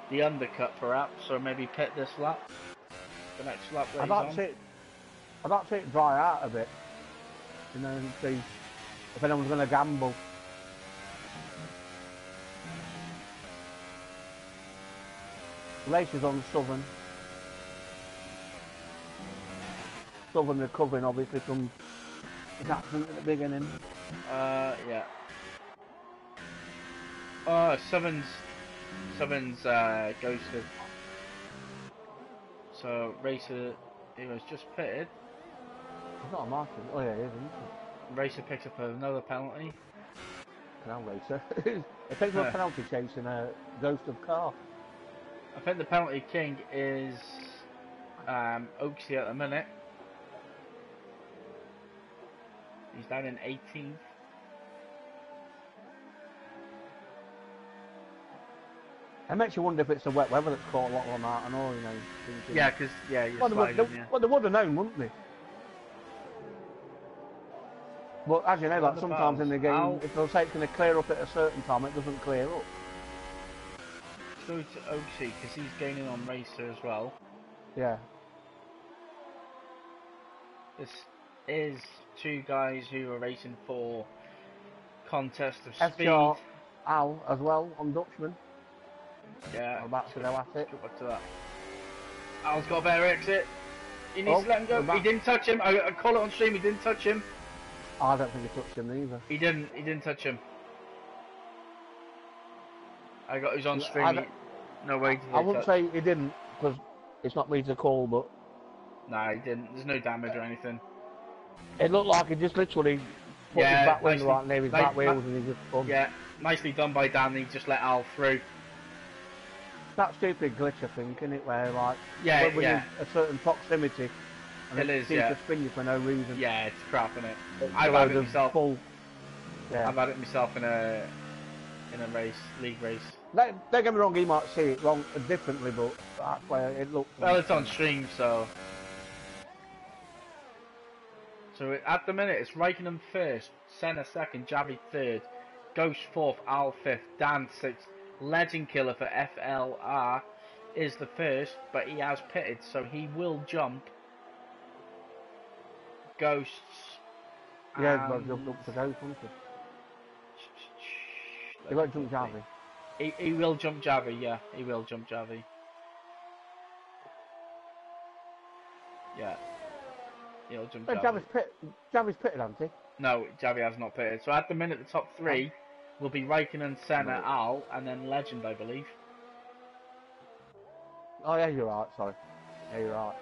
the undercut perhaps, or maybe pit this lap. The next lap that I'd like to see it dry out a bit. You know, and see if anyone's going to gamble. Races on Southern. Southern recovering obviously from his accident at the beginning. Yeah. Sevens ghosted. So Racer, he was just pitted. He's not a Martin. Oh yeah, he is, isn't he? Racer picks up another penalty. Canal Racer. He picks up a penalty chasing a ghost of car. I think the penalty king is Oaksy at the minute. He's down in 18th. It makes you wonder if it's the wet weather that's caught a lot on that and all, you know. Yeah, because, you're sliding, well, they would have known, wouldn't they? But as you know, like sometimes in the game, if they'll say it's going to clear up at a certain time, it doesn't clear up. go to Oaksy because he's gaining on Racer as well. Yeah. This is two guys who are racing for contest of speed. FCR Al as well on Dutchman. Yeah. I'm about to go at it. Go back to that. Al's got a better exit. He needs to let him go. He didn't touch him. I call it on stream. He didn't touch him. I don't think he touched him either. He didn't. He didn't touch him. I got his on stream. No way. I wouldn't say he didn't because it's not me to call, but. Nah, he didn't. There's no damage or anything. It looked like he just literally put his back wheel right near his back wheels and he just spun. Yeah, nicely done by Dan. He just let Al through. That stupid glitch, I think, isn't it? Where like when you're a certain proximity, and it seems to spin you for no reason. Yeah, it's crap, isn't it? I've had it myself. Yeah. I've had it myself in a race, league race. Don't get me wrong, he might see it wrong differently, but that's where it looks. Well, it's on stream, so. So at the minute, it's Raikkonen first, Senna second, Javi third, Ghost fourth, Al fifth, Dan sixth, Legend Killer for FLR is the first, but he has pitted, so he will jump. Ghosts. Yeah, but jump up to Ghost, won't he? He won't jump Javi. He will jump Javi, yeah, he will jump Javi. Yeah. He'll jump Javi. Javi's pitted, hasn't he? No, Javi has not pitted. So at the minute, the top three will be Raikkonen, Senna, Al, and then Legend, I believe. Oh yeah, you're right. Sorry. Yeah, you're right.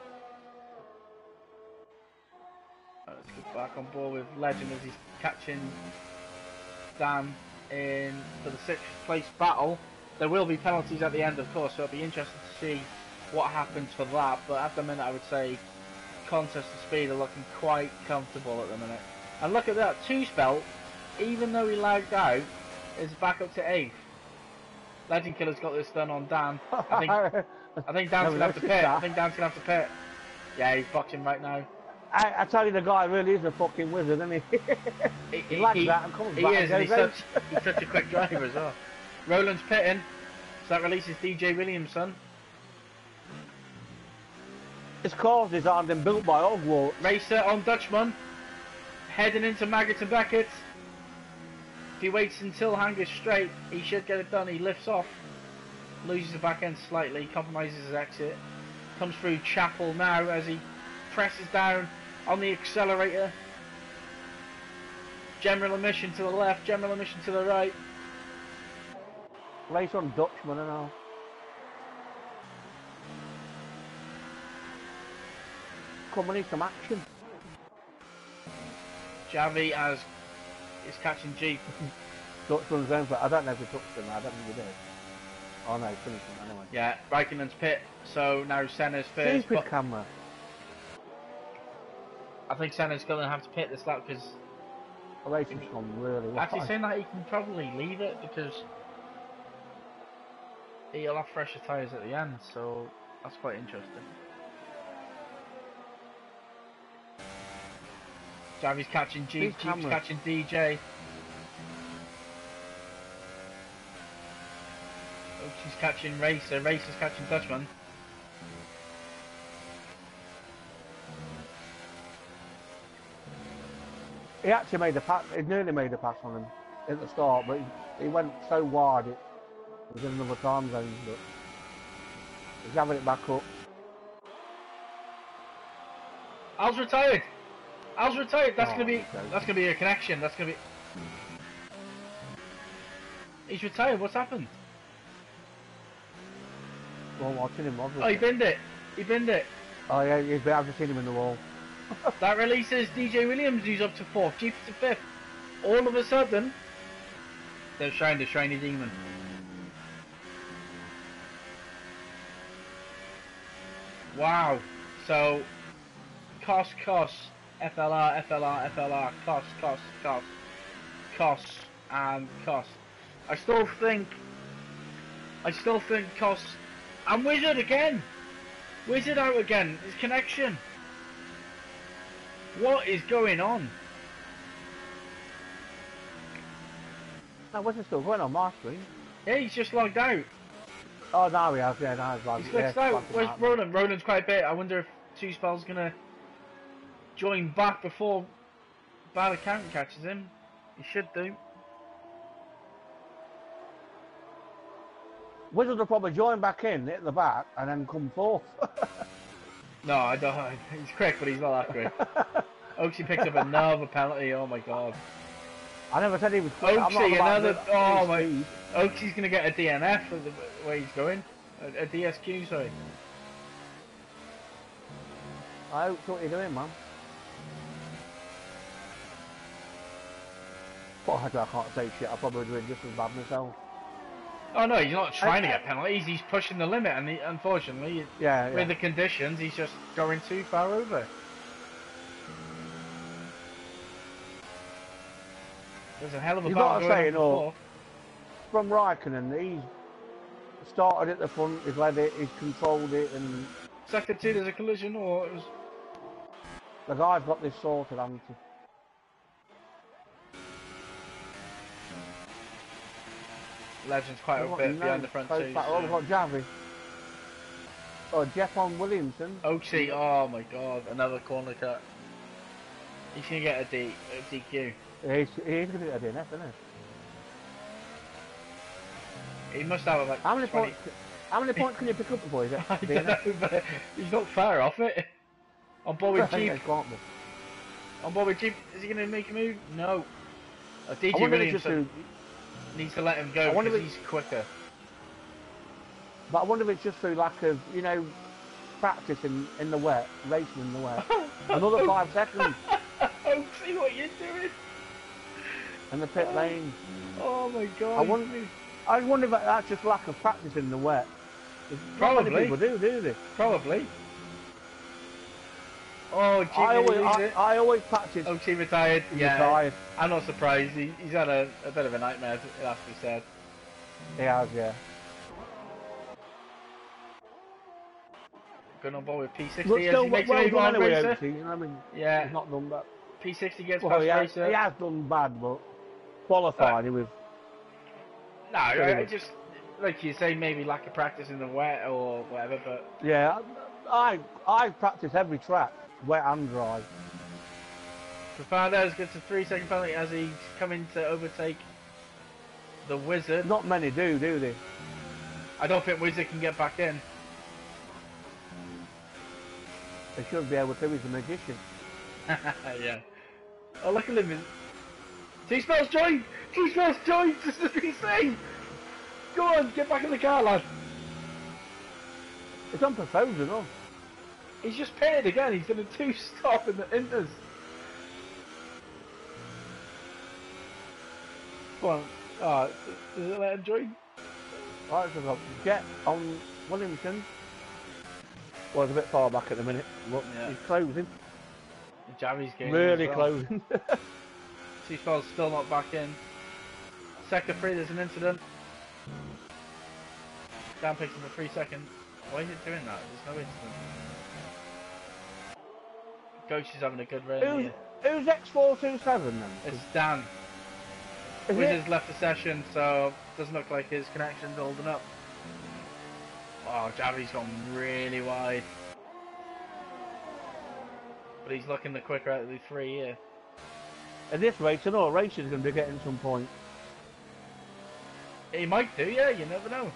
Let's get back on board with Legend as he's catching Dan in for the 6th place battle. There will be penalties at the end, of course, so it'll be interesting to see what happens for that. But at the minute, I would say contest of speed are looking quite comfortable at the minute. And look at that, two-spell, even though he lagged out, is back up to 8th. Legend Killer's got this done on Dan. I think Dan's gonna have to pit. I think Dan's gonna have to pit. Yeah, he's boxing right now. I tell you, the guy really is a fucking wizard, isn't he? He lags that and comes back and goes out. He's such a quick driver as well. Roland's pitting, so that releases DJ Williamson. His cars designed and built by Hogwarts. Racer on Dutchman, heading into Maggot and Beckett. If he waits until Hanger's straight, he should get it done. He lifts off, loses the back end slightly, compromises his exit. Comes through Chapel now as he presses down on the accelerator. General emission to the left, general emission to the right. Race on Dutchman and all. Come on, need some action. Javi is catching Jeep. Dutchman's own, but I don't know if he touched him. I don't think he did. Oh no, he finished him anyway. Yeah, Raikkonen's pit. So now Senna's first. Stupid camera. I think Senna's going to have to pit this lap because The racing's gone really well. actually saying that he can probably leave it because he'll have fresher tyres at the end, so that's quite interesting. Javi's catching Jeep, Jeep's catching DJ. Oh, she's catching Racer, Racer's catching Dutchman. He actually made a pass, he nearly made a pass on him at the start, but he went so wide it was in another time zone, but he's having it back up. Al's retired! Al's retired, that's Oh, gonna be a connection, that's gonna be... He's retired, what's happened? Well, watching him, obviously. Oh, he binned it! He binned it! Oh yeah, I've just seen him in the wall. That releases DJ Williams, who's up to 4th, Jeep to 5th. All of a sudden, they've shined the shiny demon. Wow. So, COS, FLR, FLR, COS, and COS. I still think COS, and Wizard again. Wizard out again. His connection. What is going on? That wasn't still going on my screen. Yeah, he's just logged out. Oh, now he has, yeah, now he's like, He's yeah, glitched out. fucking Where's out. Ronan? Ronan's quite bit. I wonder if Two Spell's gonna join back before bad accountant catches him. He should do. Wizard will probably join back in, hit the back, and then come fourth. No, I don't. He's quick, but he's not that quick. Oaksy picked up another penalty. Oh my god. I never said he was quick. I'm not Oaksy, about another. the Oh my. speed. Oaksy's gonna get a DNF for the way he's going. A DSQ, sorry. I hope what you're doing, man. Well, I can't say shit. I'm probably doing just as bad myself. Oh no, he's not trying to get penalties. He's pushing the limit, and unfortunately, with the conditions, he's just going too far over. There's a hell of a battle going on before. From Raikkonen, he's started at the front, he's led it, he's controlled it, and second two, there's a collision, or it was. The guy's got this sorted, hasn't he? Legend's quite a bit behind the front two. Oh, we've got Javi. Oh, Jeff on Williamson. Oaksy, oh my god, another corner cut. He's gonna get a DQ. He's gonna get a DNF, isn't he? He must have like how many points can you pick up before you get I don't know, but he's not far off it. On board with Jeep. On board with Jeep, is he gonna make a move? No. DJ Williamson needs to let him go because he's quicker. But I wonder if it's just through lack of, you know, practice in the wet, racing in the wet. Another 5 seconds. Oh, see what you're doing. And the pit lane. Oh my god. I wonder if that's just lack of practice in the wet. Probably. Not many people do they? Probably. Oh, I always practice. Oh, she retired. Yeah, retired. I'm not surprised. He's had a bit of a nightmare, it has to be said. He has, yeah. Going on board with P60 But still, as he makes well a move on anyway, racer. You know, I mean, yeah. he's not done bad. P60 gets well, past racer. He has done bad, but qualifying with. No, I just like you say, maybe lack of practice in the wet or whatever. But yeah, I practice every track, wet and dry. Fernandez gets a 3-second penalty as he's coming to overtake the Wizard. Not many do they? I don't think Wizard can get back in. They should be able to. He's a magician. Yeah. Oh, look at him. T-Spell's joined! T-Spell's joined! This is insane! Go on, get back in the car, lad. It's unproposed enough. He's just pitted again. He's done a 2-stop in the Inters. Come on. Oh, does it let him join? Right, so I've got Jet on Williamson. Well, it's a bit far back at the minute. Look, yeah. He's closing. Javi's game. Really closing. T-Spell's still not back in. Sector 3, there's an incident. Dan picks him for 3 seconds. Why is it doing that? There's no incident. Ghost is having a good run here. Who's X427 then? It's Dan. Wizards left the session, so doesn't look like his connection's holding up. Oh, Javi's gone really wide. But he's looking the quicker out of the 3 here. At this rate, I know a race is going to be getting some point. He might do, yeah, you never know.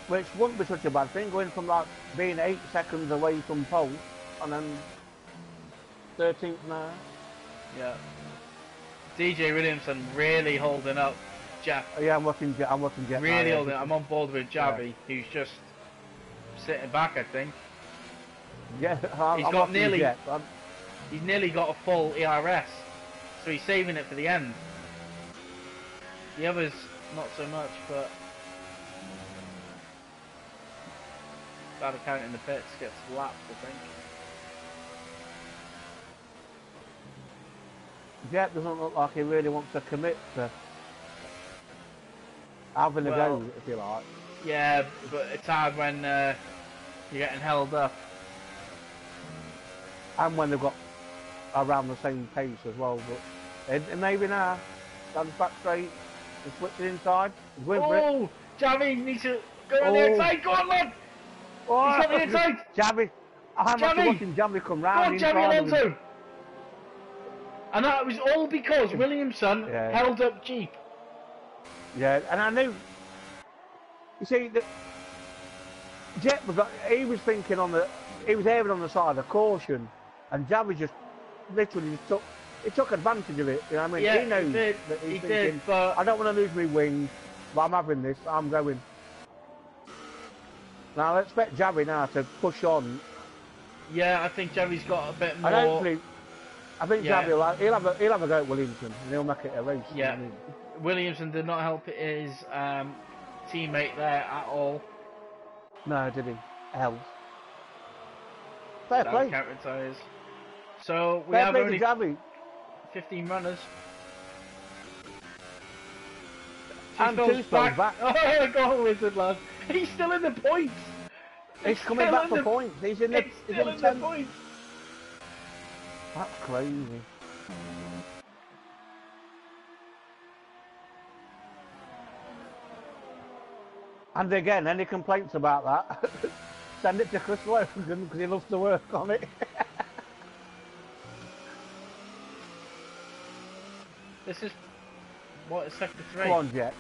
Which wouldn't be such a bad thing, going from like being 8 seconds away from pole, and then 13th now. Yeah. DJ Williamson really holding up Jeff. Yeah, I'm watching Jeff. Really holding up. I'm on board with Javi, who's just sitting back, I think. Yeah, he's nearly got a full ERS, so he's saving it for the end. The others, not so much, but bad account in the pits gets lapped, I think. Jet doesn't look like he really wants to commit to having a go, if you like. Yeah, but it's hard when you're getting held up. And when they've got around the same pace as well, but maybe now. down the back straight, and switching inside. He's going for it. Oh, Javi needs to go on the outside. Go on, lad. Oh, He's got the inside. Javi. I'm actually watching Javi come round. Go on, Javi Alonso. And that was all because Williamson held up Jeep. Yeah, and I knew. You see, Jet was. He was thinking he was aiming on the side of caution, and Javi just literally just took advantage of it. You know what I mean? Yeah, he knows that he's he thinking, did, but I don't want to lose my wing, but I'm having this. I'm going. Now I expect Javi now to push on. Yeah, I think Javi's got a bit more. And hopefully, I think Javi he'll have a go at Williamson, and he'll make it a race. Yeah, you know what I mean? Williamson did not help his teammate there at all. No, did he? Hell. Fair play. Counter tyres. So we Fair have play only to Javi. 15 runners. And two spells back. Oh, go on, Wizard, lad. He's still in the points. He's coming back for points. He's in the points. That's crazy. And again, any complaints about that, send it to Chris Logan because he loves to work on it. This is what is sector 3. Come on, Jet.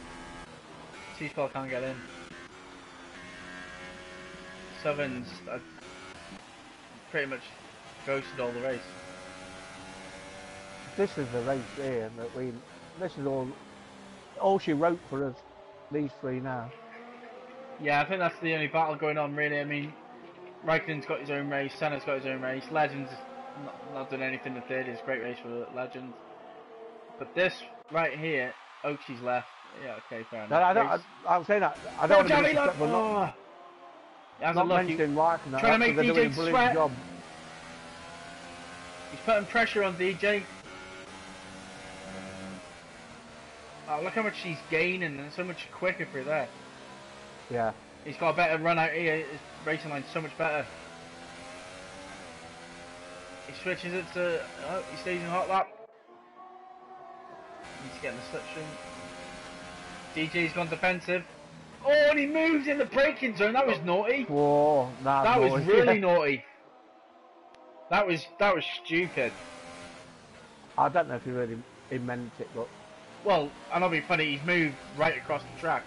T-Spell can't get in. Southern's pretty much ghosted all the race. This is the race here that this is all she wrote for us, these three now. Yeah, I think that's the only battle going on really. I mean, Raikkonen's got his own race, Senna's got his own race, Legend's not done anything in third, it's a great race for Legend. But this right here, Oaksy's left. Yeah, okay, fair enough. I'm saying that. I don't want to be disrespectful. Not mentioning Raikkonen. Trying to make DJ doing a sweat. Job. He's putting pressure on DJ. Oh, look how much he's gaining and so much quicker for there. Yeah. He's got a better run out here. His racing line's so much better. He switches it to. Oh, he stays in hot lap. He's getting the slipstream. DJ's gone defensive. Oh, and he moves in the braking zone. That was naughty. Whoa, that was really naughty. That was stupid. I don't know if he really meant it, but. Well, and I'll be funny. He's moved right across the track.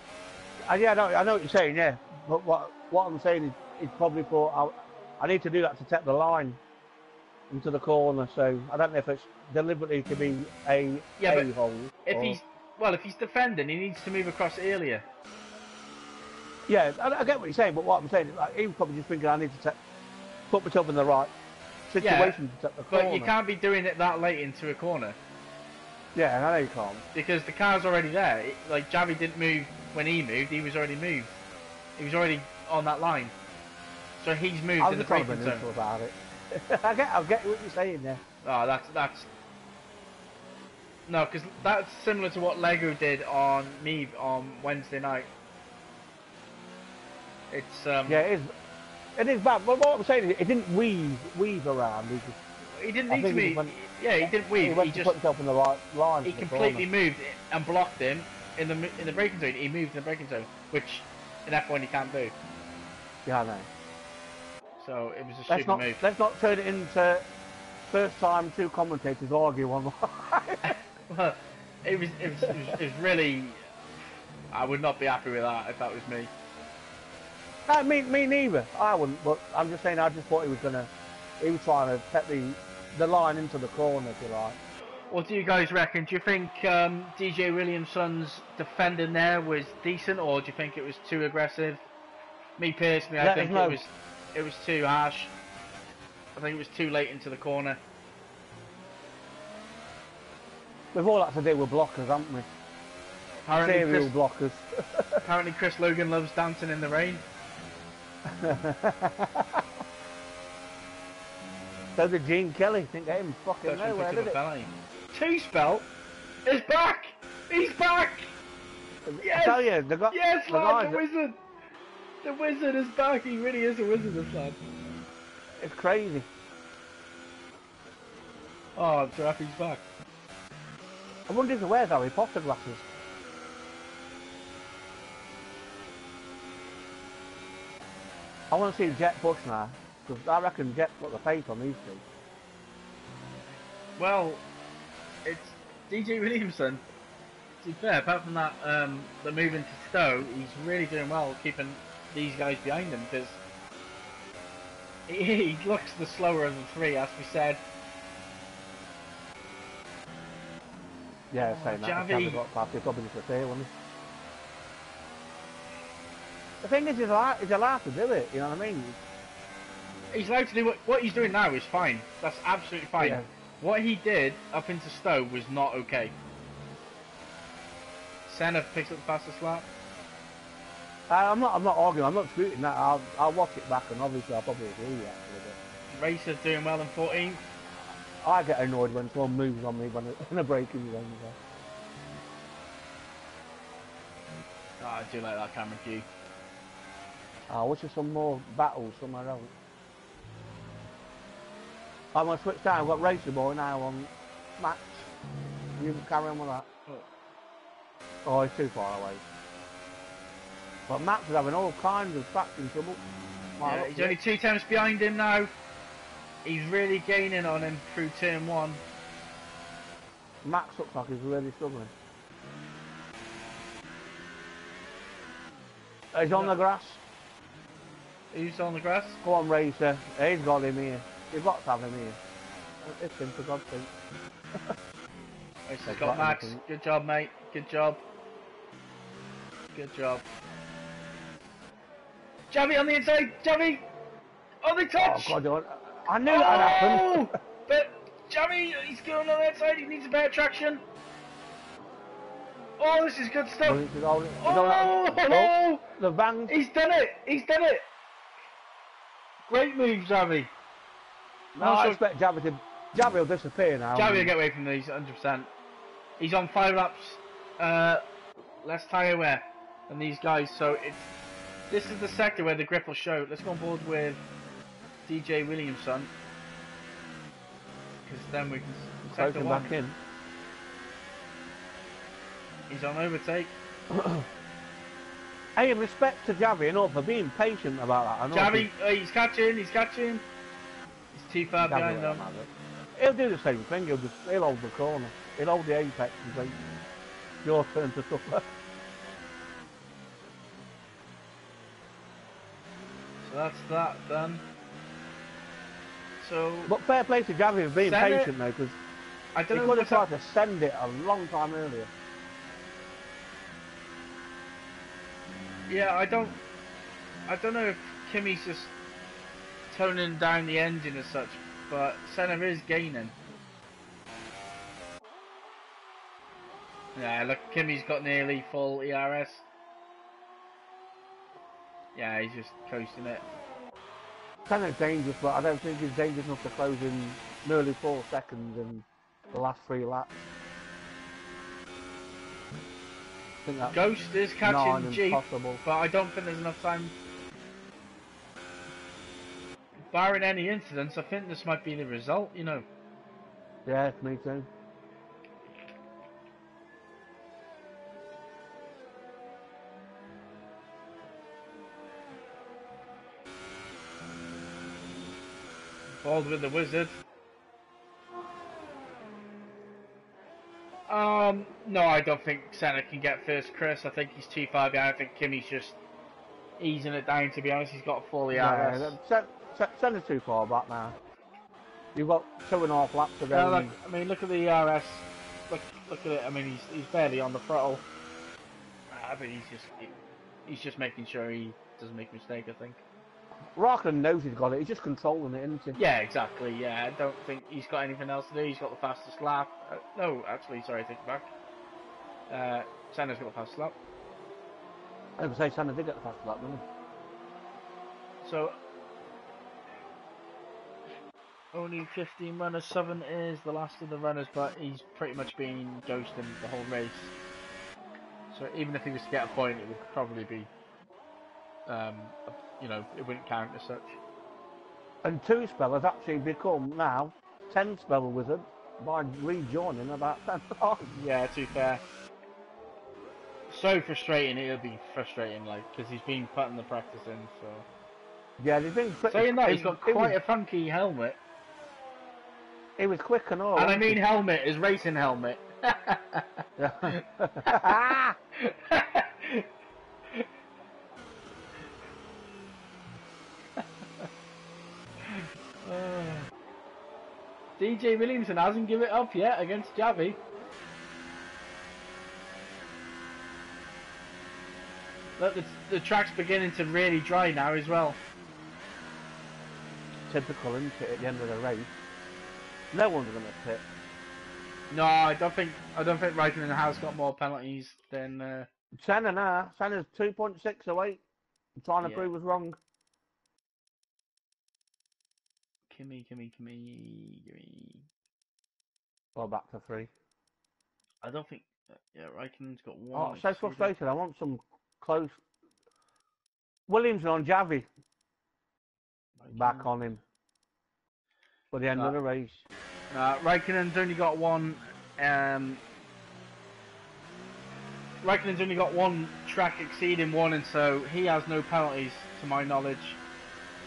Yeah, I know what you're saying. Yeah, but what I'm saying is, he's probably thought I need to do that to take the line into the corner. So I don't know if it's deliberately to be a hole. If he's defending, he needs to move across earlier. Yeah, I get what you're saying, but what I'm saying is, like, he was probably just thinking I need to put myself in the right situation to take the corner. But you can't be doing it that late into a corner. Yeah, I know you can't. Because the car's already there. Like, Javi didn't move when he moved, he was already moved. He was already on that line. So he's moved in the braking zone. About it. I get what you're saying there. Oh, that's... No, because that's similar to what Lego did on me on Wednesday night. It's yeah, it is bad. But what I'm saying is, it didn't weave around. He didn't need to be. Yeah, he didn't weave. He just put himself in the right line. He completely moved and blocked him in the braking zone. He moved in the braking zone, which in F1 you can't do. Yeah, I know. So it was a stupid move. Let's not turn it into first time two commentators argue on. Well, it was really. I would not be happy with that if that was me. No, me neither. I wouldn't. But I'm just saying. I just thought he was trying to take the line into the corner, if you like. What do you guys reckon? Do you think DJ Williamson's defending there was decent, or do you think it was too aggressive? Me personally, I think it was too harsh. I think it was too late into the corner. We've all had to deal with blockers, haven't we? Serial blockers. Apparently Chris Logan loves dancing in the rain. So did Gene Kelly. Think get him fucking nowhere, did it? Two-Spell is back! He's back! Yes! I tell you, yes, lad, the wizard! The wizard is back, he really is a wizard, this lad. It's crazy. Oh, I'm so happy he's back. I wonder if he wears Harry Potter glasses. I want to see Jet push now, because I reckon Jet's got the pace on these two. Well, it's DJ Williamson. To be fair, apart from that, the move into Stowe, he's really doing well keeping these guys behind him because he looks the slower of the three, as we said. Yeah, saying that. Javi. Got past, he'll probably just fail, wouldn't he? The thing is, he's allowed to do it, you know what I mean? He's allowed to do what he's doing now is fine. That's absolutely fine. Yeah. What he did up into Stowe was not okay. Senna picks up the fastest lap. I'm not arguing. I'm not disputing that. I'll watch it back, and obviously I'll probably agree with it. Racer's doing well in 14th. I get annoyed when someone moves on me when in a braking zone. Oh, I do like that camera view. I wish there's some more battles somewhere else. I'm going to switch down. I've got Racer Boy now on Max. You carry on with that. Oh, he's too far away. But Max is having all kinds of traction trouble. Yeah, he's only 2 times behind him now. He's really gaining on him through turn 1. Max looks like he's really struggling. He's on the grass. Who's on the grass? Go on, Racer. He's got him here. You've got to have him here. It's him, for God's sake. Racer's got Max. Good job, mate. Good job. Good job. Javi on the inside. Javi! Oh, they touch! Oh, God, I knew that would happen. But Javi, he's going on the outside. He needs a better traction. Oh, this is good stuff. The bang. He's done it. He's done it. Great move, Javi. No, I expect Javi will disappear now. Javi will get away from these 100%. He's on 5 laps less tyre wear than these guys, so this is the sector where the grip will show. Let's go on board with DJ Williamson, because then we can close him back in. He's on overtake. Hey, respect to Javi and all for being patient about that. Javi, he's catching. He's too far behind them. He'll do the same thing. He'll hold the corner. He'll hold the apex and say, "Your turn to suffer." So that's that done. So, but fair play to Javi for being patient though, because he could have tried to send it a long time earlier. Yeah, I don't know if Kimmy's just toning down the engine as such, but Senna is gaining. Yeah, look, Kimmy's got nearly full ERS. Yeah, he's just coasting it. Senna's dangerous, but I don't think he's dangerous enough to close in nearly 4 seconds in the last 3 laps. Ghost is catching Jeep, but I don't think there's enough time. Barring any incidents, I think this might be the result, you know. Yeah, me too. Bald with the wizard. No, I don't think Senna can get first, Chris. I think he's too far behind. I think Kimmy's just easing it down, to be honest. He's got a full ERS. Yeah, Senna's too far back now. You've got 2.5 laps to go. Yeah, look, I mean, look at the ERS. Look at it. I mean, he's barely on the throttle. I think he's just making sure he doesn't make a mistake, I think. Raikkonen knows he's got it. He's just controlling it, isn't he? Yeah, exactly. Yeah, I don't think he's got anything else to do. He's got the fastest lap. No, actually, sorry, I take it back. Senna's got the fastest lap. I would say Senna did get the fastest lap, didn't he? So, only 15 runners. Southern is the last of the runners, but he's pretty much been ghosting the whole race. So even if he was to get a point, it would probably be, you know, it wouldn't count as such. And 2 spell has actually become now 10 spell wizard by rejoining about 10 times. Yeah, to be fair. So frustrating, it'll be frustrating, like, because he's been putting the practice in, so... Yeah, he's been quick. Saying that, he's got quite a funky helmet. He was quick and all. And I mean helmet, his racing helmet. DJ Williamson hasn't given it up yet against Javi. Look, the track's beginning to really dry now as well. Typical, isn't it, at the end of the race? No one's going to pit. No, I don't think Raikkonen has got more penalties than... Senna now. Senna's 2.6 away. I'm trying to prove us wrong. Kimmy. Well, back to 3. I don't think... Yeah, Raikkonen's got 1. Oh, so frustrated. I want some close... Williamson on Javi. Back on him. For the end of the race. Raikkonen's only got 1... Raikkonen's only got 1 track exceeding 1, and so he has no penalties, to my knowledge.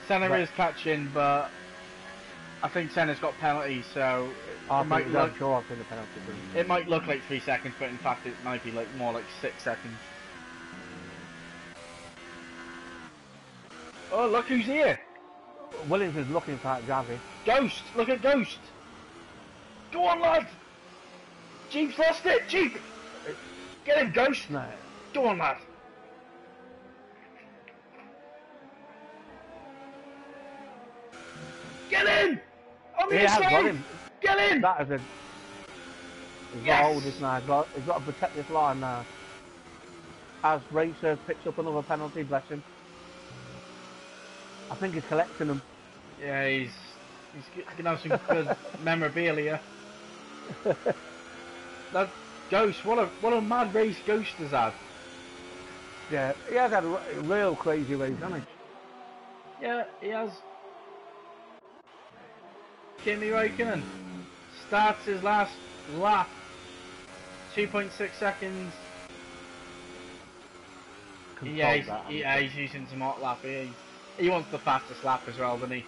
Senna is catching, but I think Senna's got penalties, so it might look... It might look like 3 seconds, but in fact it might be like more like 6 seconds. Oh, look who's here! Williams is looking for that Javi. Ghost! Look at Ghost! Go on, lad! Jeep's lost it! Jeep! Get him, Ghost! No. Go on, lad! Get in! On the inside! Get in! That is a... He's got to hold this now. He's got to protect this line now. As Racer picks up another penalty, bless him. I think he's collecting them. Yeah, he's gonna have some good memorabilia. That Ghost, what a mad race Ghost has had. Yeah, he has had a real crazy race, hasn't he? Yeah, he has. Kimi Raikkonen starts his last lap. 2.6 seconds. Yeah, he's using some hot lap here. He wants the fastest lap as well, doesn't he?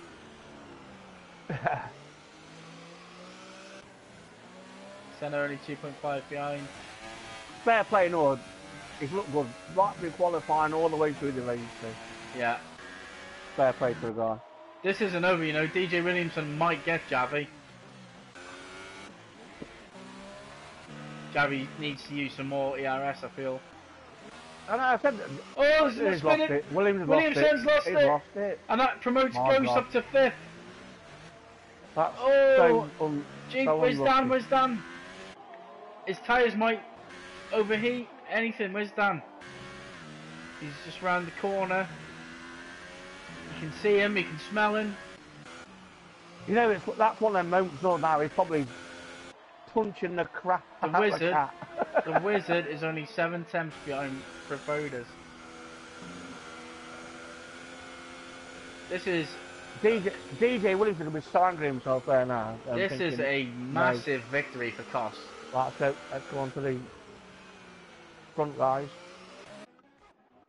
Senna only 2.5 behind. Fair play, no. He's looked good. Right through qualifying all the way through the race. So. Yeah. Fair play to the guy. This isn't over, you know. DJ Williamson might get Javi. Javi needs to use some more ERS, I feel. And I said, he's lost it. Williamson's lost it. And that promotes Ghost up to 5th. That's Jeep, so where's Dan? His tyres might overheat. Anything, where's Dan? He's just round the corner. You can see him, you can smell him. You know, that's one of them moments though now, he's probably punching the crap out of the cat. The Wizard is only 7/10 behind Profodas. This is... DJ Williamson will be so angry himself there now. This is a massive victory for COS. Right, so let's go on to the front guys.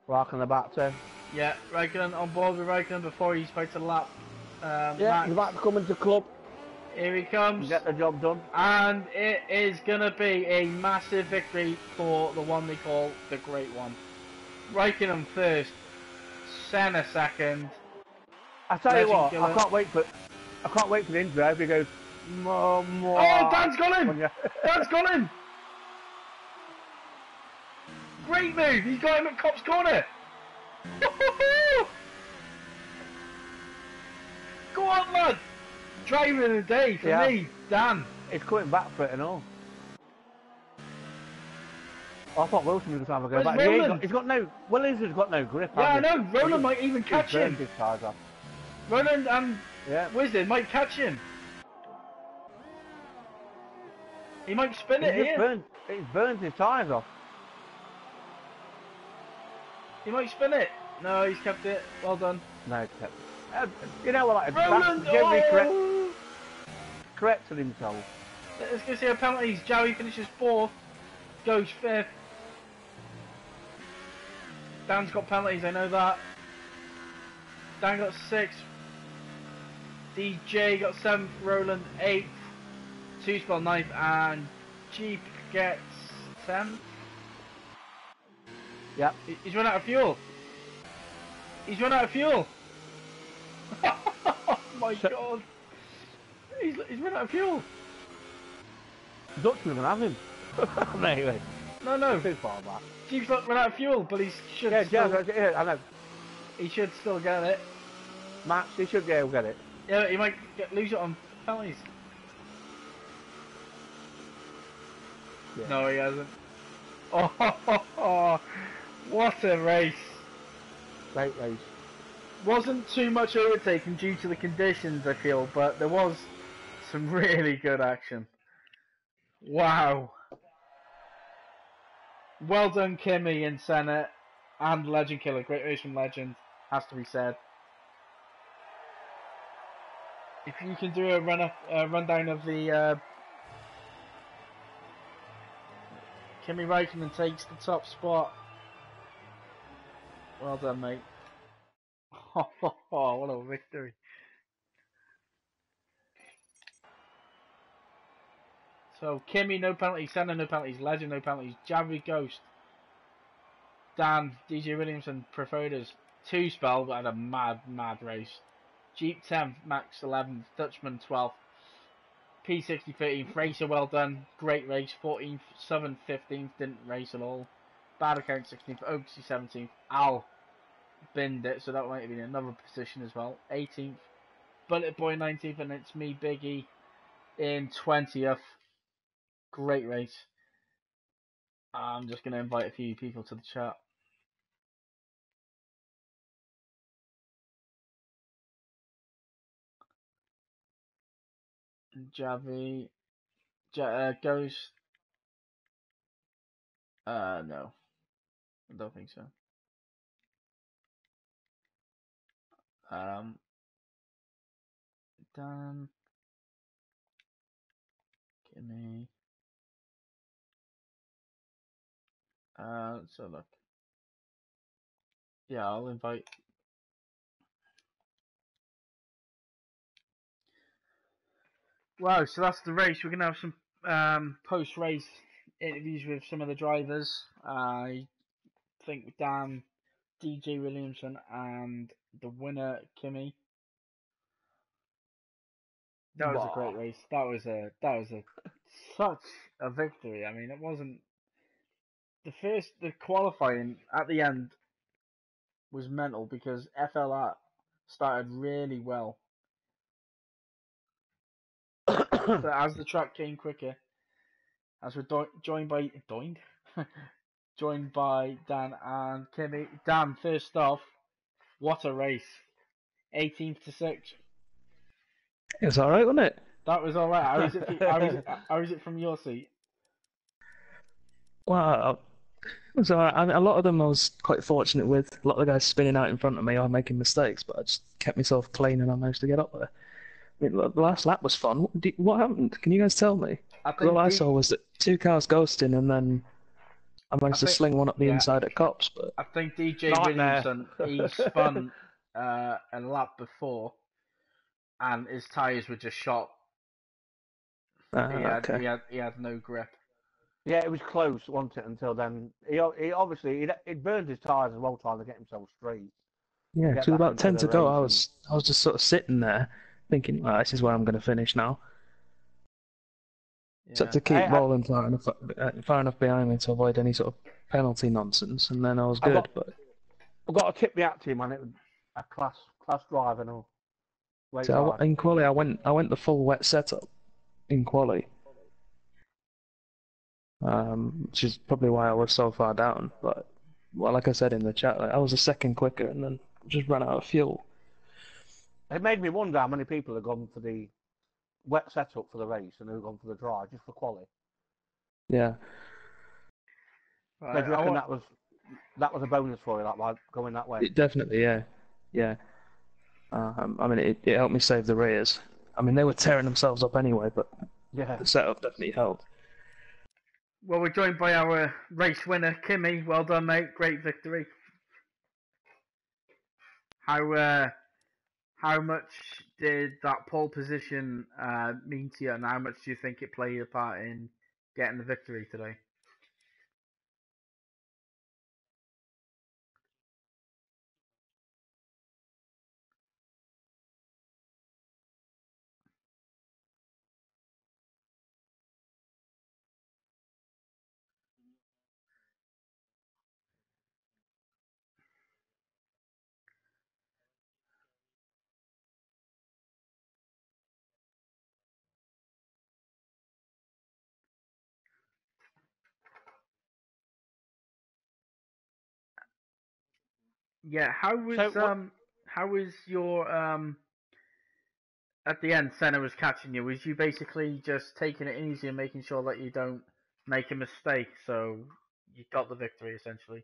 Rocking the back turn. Yeah, Raikkonen on board with Raikkonen before he's about to lap. Yeah, he's about to come into club. Here he comes. Get the job done. And it is going to be a massive victory for the one they call the Great One. Raikkonen first, Senna second. I tell you what, I can't wait for the intro if he goes. Oh, Dan's got him! Dan's got him! Great move! He's got him at Cop's corner! Go on, lad! Driver of the day for me, Dan. He's coming back for it and all. I thought Wilson was going to have a go back. He's got no. Williams has got no grip. Yeah, I know. Roland might even catch him. His tires off. Roland and Wizard might catch him. He might spin it here. He's burned his tyres off. He might spin it. No, he's kept it. Well done. No, he's kept it. You know what? Roland! Corrected himself. Let's go see our penalties. Joey finishes 4th, goes 5th. Dan's got penalties, I know that. Dan got 6th. DJ got 7th, Roland 8th, 2-spell 9th, and Jeep gets 10th. Yep. He's run out of fuel. He's run out of fuel. Oh my god. He's run out of fuel. Dutchman can have him. Anyway. No. Too far back. Jeep's not run out of fuel, but he should Yeah, I know. He should still get it. Max, he should be able to get it. Yeah, he might lose it on penalties. Yeah. No, he hasn't. Oh, what a race. Great race. Wasn't too much overtaking due to the conditions, I feel, but there was some really good action. Wow. Well done, Kimmy and Senna, and Legend Killer. Great race from Legend, has to be said. If you can do a rundown of the Kimi Räikkönen takes the top spot. Well done, mate. Oh, what a victory. So, Kimi, no penalties. Senna, no penalties. Legend, no penalties. Javi, Ghost. Dan, DJ Williamson, Prefodas. 2-spell, but had a mad race. Jeep 10th, Max 11th, Dutchman 12th. P60 13th, Racer, well done. Great race. 14th, Southern 15th, didn't race at all. Bad account 16th, Oaksy 17th. Al binned it, so that might have been another position as well. 18th, Bullet Boy 19th, and it's me, Biggie, in 20th. Great race. I'm just going to invite a few people to the chat. Javi, Ghost. No, I don't think so. Dan, Kimmy. So look. Yeah, I'll invite. Wow, so that's the race. We're gonna have some post-race interviews with some of the drivers. I think Dan, DJ Williamson, and the winner Kimmy. That was a great race. That was such a victory. I mean, it wasn't the qualifying at the end was mental because FLR started really well. But as the track came quicker, as we're joined by Dan and Kimmy. Dan, first off, what a race! 18th to 6th. It was alright, wasn't it? That was alright. How was it from your seat? Well, it was alright. I mean, a lot of them I was quite fortunate with. A lot of the guys spinning out in front of me or making mistakes, but I just kept myself clean and I managed to get up there. I mean, the last lap was fun. What happened? Can you guys tell me? All I saw was that 2 cars ghosting and then I managed to sling one up the inside at Cops. But I think DJ Williamson, he spun a lap before and his tyres were just shot. He had no grip. Yeah, it was close, wasn't it? Until then, he obviously he'd burned his tyres as well trying to get himself straight. Yeah, because about 10 to go, I was just sort of sitting there thinking, well, this is where I'm going to finish now. Yeah. So to keep rolling far enough behind me to avoid any sort of penalty nonsense, and then I was good. But I've got to tip the hat to him, man. It was a class drive and all. So in quali, I went the full wet setup in quali, which is probably why I was so far down. But well, like I said in the chat, I was a second quicker and then just ran out of fuel. It made me wonder how many people have gone for the wet setup for the race and who've gone for the dry just for quali. Yeah. Right, do you reckon that was a bonus for you, like going that way? Definitely, yeah. I mean, it helped me save the rears. I mean, they were tearing themselves up anyway, but Yeah. The setup definitely helped. Well, we're joined by our race winner, Kimmy. Well done, mate. Great victory. How much did that pole position mean to you, and how much do you think it played a part in getting the victory today? Yeah, how was your at the end? Senna was catching you. Was you basically just taking it easy and making sure that you don't make a mistake, so you got the victory essentially?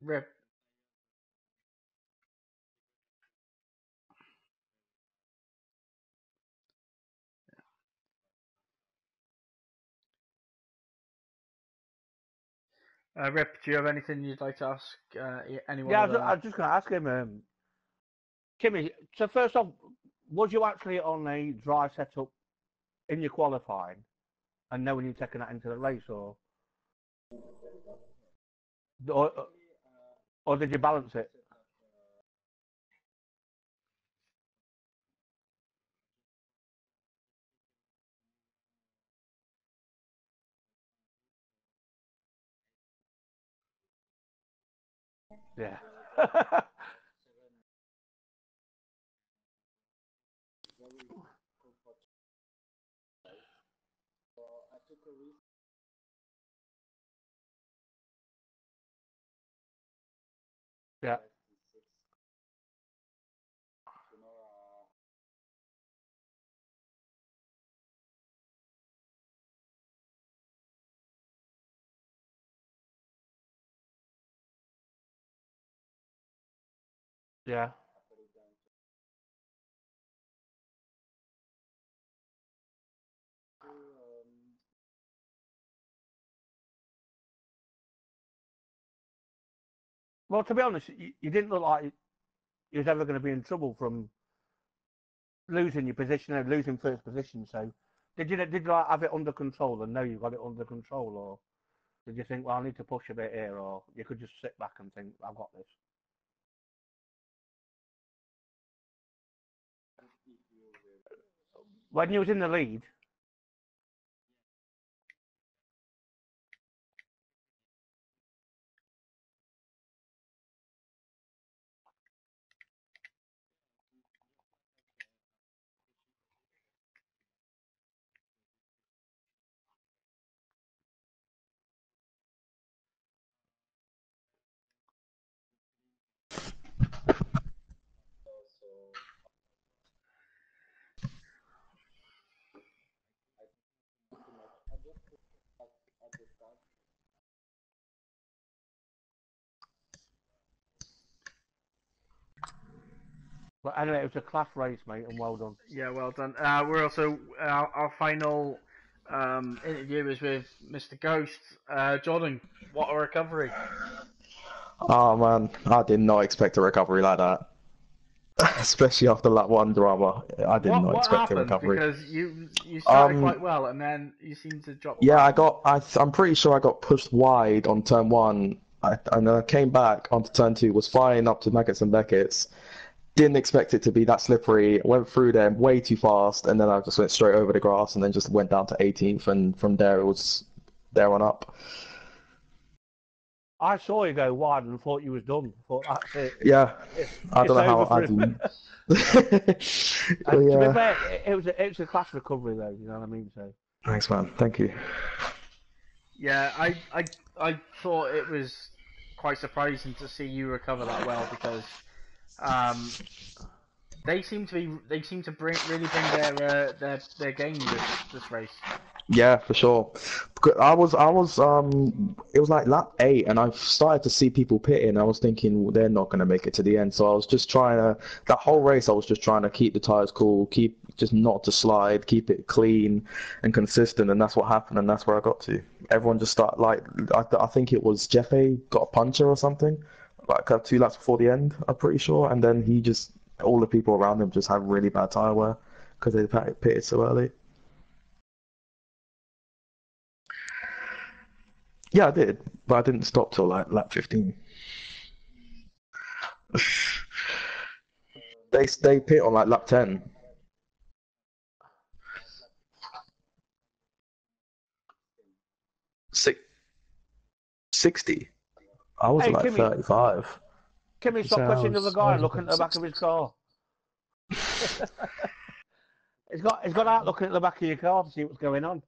Rip, Rip, do you have anything you'd like to ask anyone Yeah, of I the? was just going to ask him, Kimmy. So first off, was you actually on a dry setup in your qualifying, and knowing you're taking that into the race, or, or did you balance it? Yeah. Yeah. Yeah. Well, to be honest, you didn't look like you was ever going to be in trouble from losing your position and losing first position. So, did you like, have it under control and know you got it under control, or did you think, well, I need to push a bit here, or you could just sit back and think, I've got this? When you was in the lead, but anyway, it was a class race, mate, and well done. Yeah, well done. We're also our final interview is with Mr. Ghost. Jordan, what a recovery! Oh man, I did not expect a recovery like that. especially after lap one drama. I did not What expect a happened? recovery. Because you started Um, quite well, and then you seemed to drop yeah, back. I'm pretty sure I got pushed wide on turn one. And then I came back onto turn two, was flying up to Maggots and Beckett's. Didn't expect it to be that slippery. Went through them way too fast, and then I just went straight over the grass, and then just went down to 18th, and from there it was there on up. I saw you go wide and thought you was done. Thought that's it. Yeah, I It's don't know how over for I him. didn't. And to be Yeah. fair, it was a class recovery though. You know what I mean? So Thanks, man. Thank you. Yeah, I thought it was quite surprising to see you recover that well because um, they seem to really bring their game this race. Yeah, for sure. It was like lap 8, and I started to see people pitting. I was thinking, well, they're not going to make it to the end. So I was just that whole race, I was just trying to keep the tires cool, just not to slide, keep it clean and consistent. And that's what happened, and that's where I got to. Everyone just started, like, I think it was Jeffe got a puncher or something, like 2 laps before the end, I'm pretty sure. And then all the people around him just had really bad tire wear because they pitted so early. Yeah, I did, but I didn't stop till like lap 15. They pit on like lap 10. 60. I was hey, like Kimmy, 35. Kimmy, stop So questioning the guy I was looking at the back of his car. It's got out looking at the back of your car to see what's going on.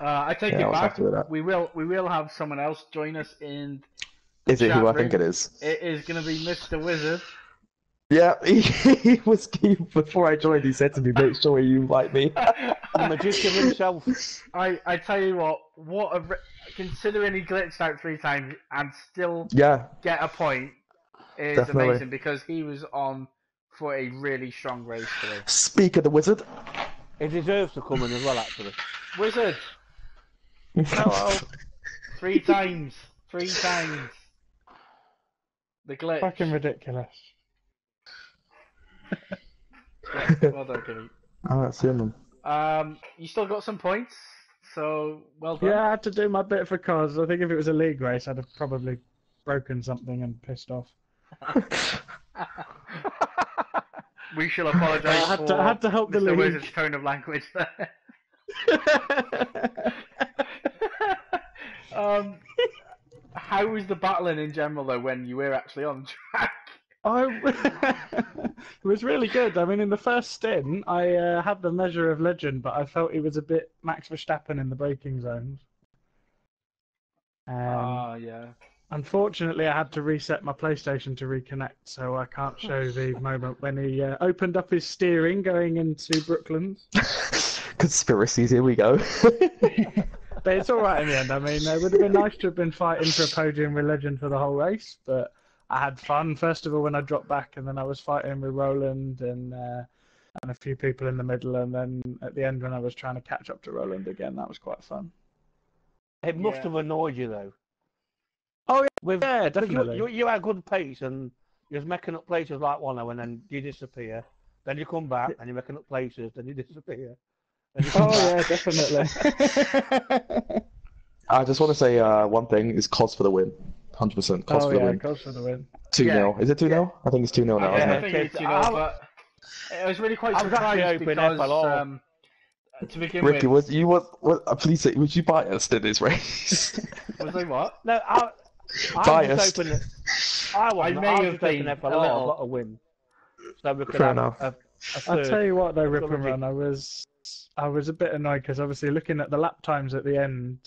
I take Yeah, I it was back. happy with that. We will have someone else join us in the Is it who chat I think room. it is? It is going to be Mr. Wizard. Yeah, before I joined, he said to me, make sure you invite me. The magician himself. I tell you what considering he glitched out 3 times and still Yeah, get a point is definitely. amazing because he was on for a really strong race today. Speak of the wizard. He deserves to come in as well, actually. Wizard, Hello. 3 times. 3 times. The glitch. fucking ridiculous. Well done, Kimmy. Oh, that's him. You still got some points, so well done. Yeah, I had to do my bit for cause. I think if it was a league race, I'd have probably broken something and pissed off. We shall apologise I had to help the Mr. league. Wizard's tone of language there. How was the battling in general though when you were actually on track? It was really good. I mean, in the first stint, I had the measure of legend, but I felt he was a bit Max Verstappen in the braking zones. Yeah. Unfortunately, I had to reset my PlayStation to reconnect, so I can't show the moment when he opened up his steering going into Brooklands. Conspiracies, here we go. But it's all right in the end. I mean, it would have been nice to have been fighting for a podium with Legend for the whole race, but I had fun. First of all, when I dropped back, and then I was fighting with Roland and a few people in the middle, and then at the end when I was trying to catch up to Roland again, that was quite fun. It must have annoyed you, though. Oh, yeah, definitely. You had good pace, and you was making up places like one, and then you disappear. Then you come back, and you're making up places, then you disappear. Yeah, definitely. I just want to say one thing is COS for the win. 100% COS for the win. COS for the win. 2-0. Is it 2-0? I think it's 2-0 now, isn't I it? think it's, but I was really quite surprised because to begin Ricky, with... please say, was you biased in this race? Was I what? No, biased. I may have been FLR, a little. got a win. So we could Fair have enough. I'll tell you what though, Rip and Run, I was a bit annoyed because obviously looking at the lap times at the end,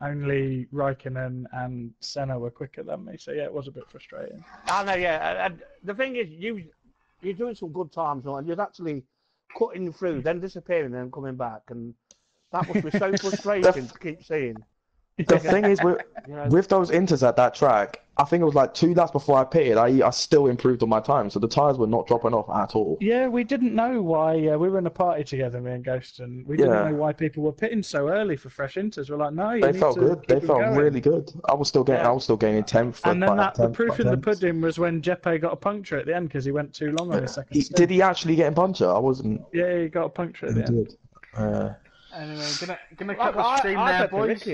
only Raikkonen and Senna were quicker than me, so yeah, it was a bit frustrating. I know, yeah. And the thing is, you're doing some good times, and you're actually cutting through, then disappearing, then coming back, and that must be so frustrating to keep seeing. The thing is, with those inters at that track, I think it was like 2 laps before I pitted, I still improved on my time, so the tyres were not dropping off at all. Yeah, we didn't know why. We were in a party together, me and Ghost, and we didn't know why people were pitting so early for fresh inters. We're like, no, you They need felt to good. keep They them felt going. really good. I was still gaining 10th. And then the proof in the pudding was when Jeppe got a puncture at the end because he went too long on his second stint. Did he actually get a puncture? I wasn't. Yeah, he got a puncture at the end. Anyway, gonna cut the stream there, boys.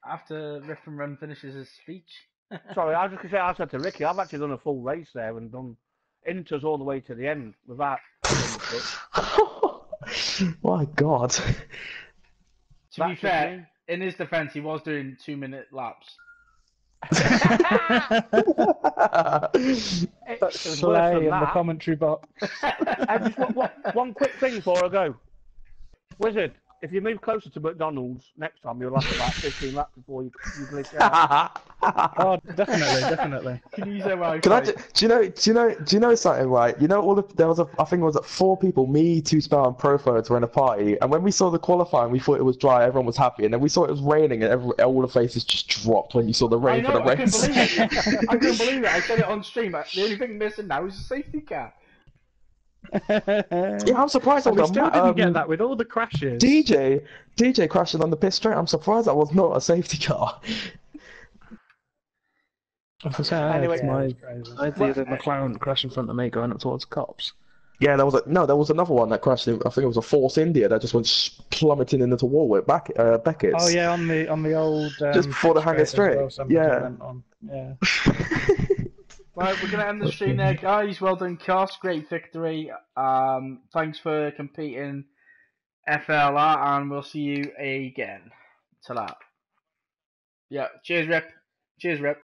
After Rip and Run finishes his speech. Sorry, I was just going to say, I said to Ricky, I've actually done a full race there and done inters all the way to the end without. My God. To be fair, in his defence, he was doing 2-minute laps. Slay in the commentary box. Just one quick thing before I go. Wizard, if you move closer to McDonald's next time, you'll have about 15 laps before you glitch out. Oh, definitely. Can you use their Wi-Fi? Do you know something, right? You know, there was I think it was 4 people, me, 2 Spell, and Profo were in a party, and when we saw the qualifying, we thought it was dry, everyone was happy, and then we saw it was raining, and all the faces just dropped when you saw the rain for the race. I couldn't believe it. I said it on stream. The only thing missing now is a safety car. Yeah, I'm surprised. We still didn't get that with all the crashes. DJ crashing on the pit straight. I'm surprised that was not a safety car. Anyway, I had the other McLaren crash in front of me going up towards cops. Yeah, there was another one that crashed. I think it was a Force India that just went plummeting into the wall with Beckett's. Oh yeah, on the old just before the hangar straight. Well, yeah. Yeah. Right, we're gonna end the stream there, guys. Well done, COS. Great victory. Thanks for competing, FLR, and we'll see you again. Ta-la. Yeah. Cheers, Rip.